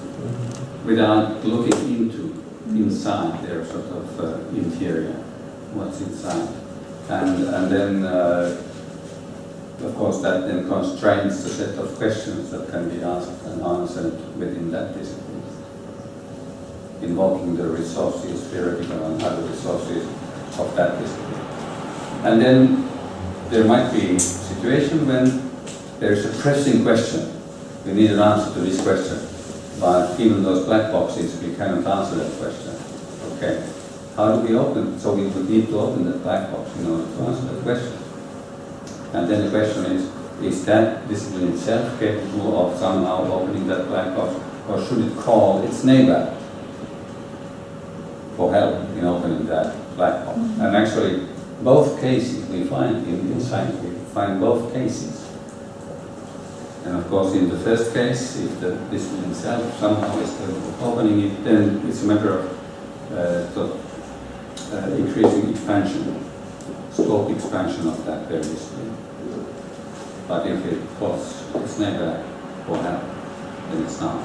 without looking inside their sort of interior, what's inside. And then, of course, that then constrains the set of questions that can be asked and answered within that discipline, invoking the resources, theoretical and other resources of that discipline. And then there might be a situation when there is a pressing question. We need an answer to this question, but even those black boxes, we cannot answer that question. Okay. How do we open? So we would need to open that black box in order to answer that question. And then the question is that discipline itself capable of somehow opening that black box, or should it call its neighbor for help in opening that black box? And actually, both cases we find in science, we find both cases. And of course, in the first case, if the discipline itself somehow is capable of opening it, then it's a matter of increasing expansion, scope expansion of that very discipline. But if it calls its neighbor for help, then it's not.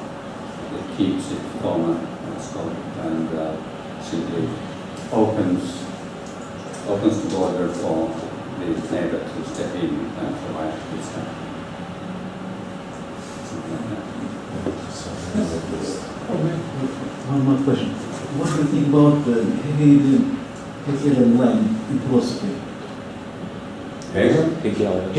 It keeps it formal and scope and simply opens the border for the neighbor to step in and provide its help. Something like that. One more question. What do you think about the Hegelian line in philosophy? Hegel? Hegelian line.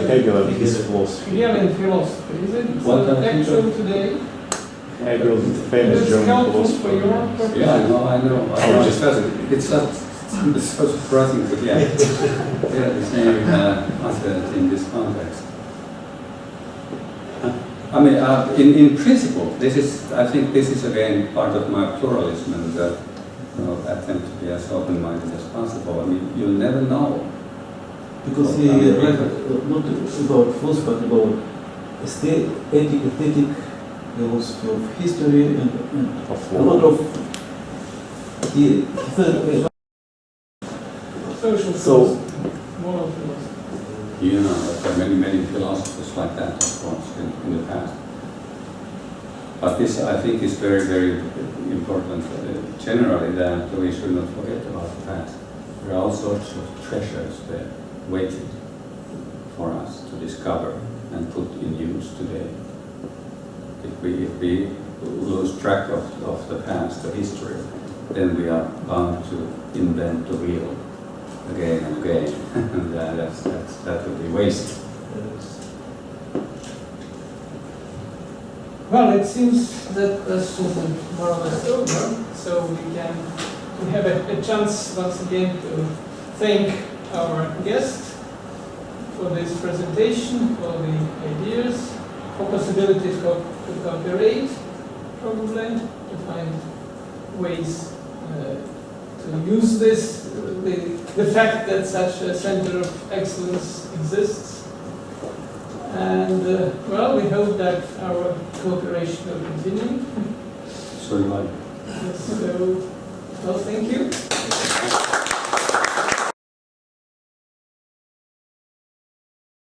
Hegel and his philosophy. Hegelian philosophy, is it What actual today? Hegel, the Is famous it German helpful for philosopher. your purpose? Yeah, I know. I know. It's so surprising, but yeah. Yeah, the same answer in this context. I mean, in principle, I think this is again part of my pluralism and attempt to be as open-minded as possible. I mean, you'll never know. Because he not about philosophy, but about aesthetic philosophy of history and a lot of Social So- philosophy, moral philosophy. You know, there are many philosophers like that, of course, in the past. But this, I think, is very, very important generally, that we should not forget about the past. There are all sorts of treasures there waiting for us to discover and put in use today. If we lose track of the past, the history, then we are bound to invent the wheel again and again, and that would be waste. Well, it seems that questions are more or less over, so we have a chance once again to thank our guest for this presentation, for the ideas, for possibilities to cooperate, probably, to find ways to use this, the fact that such a center of excellence exists. And, well, we hope that our cooperation will continue. So you like. So, Well, thank you.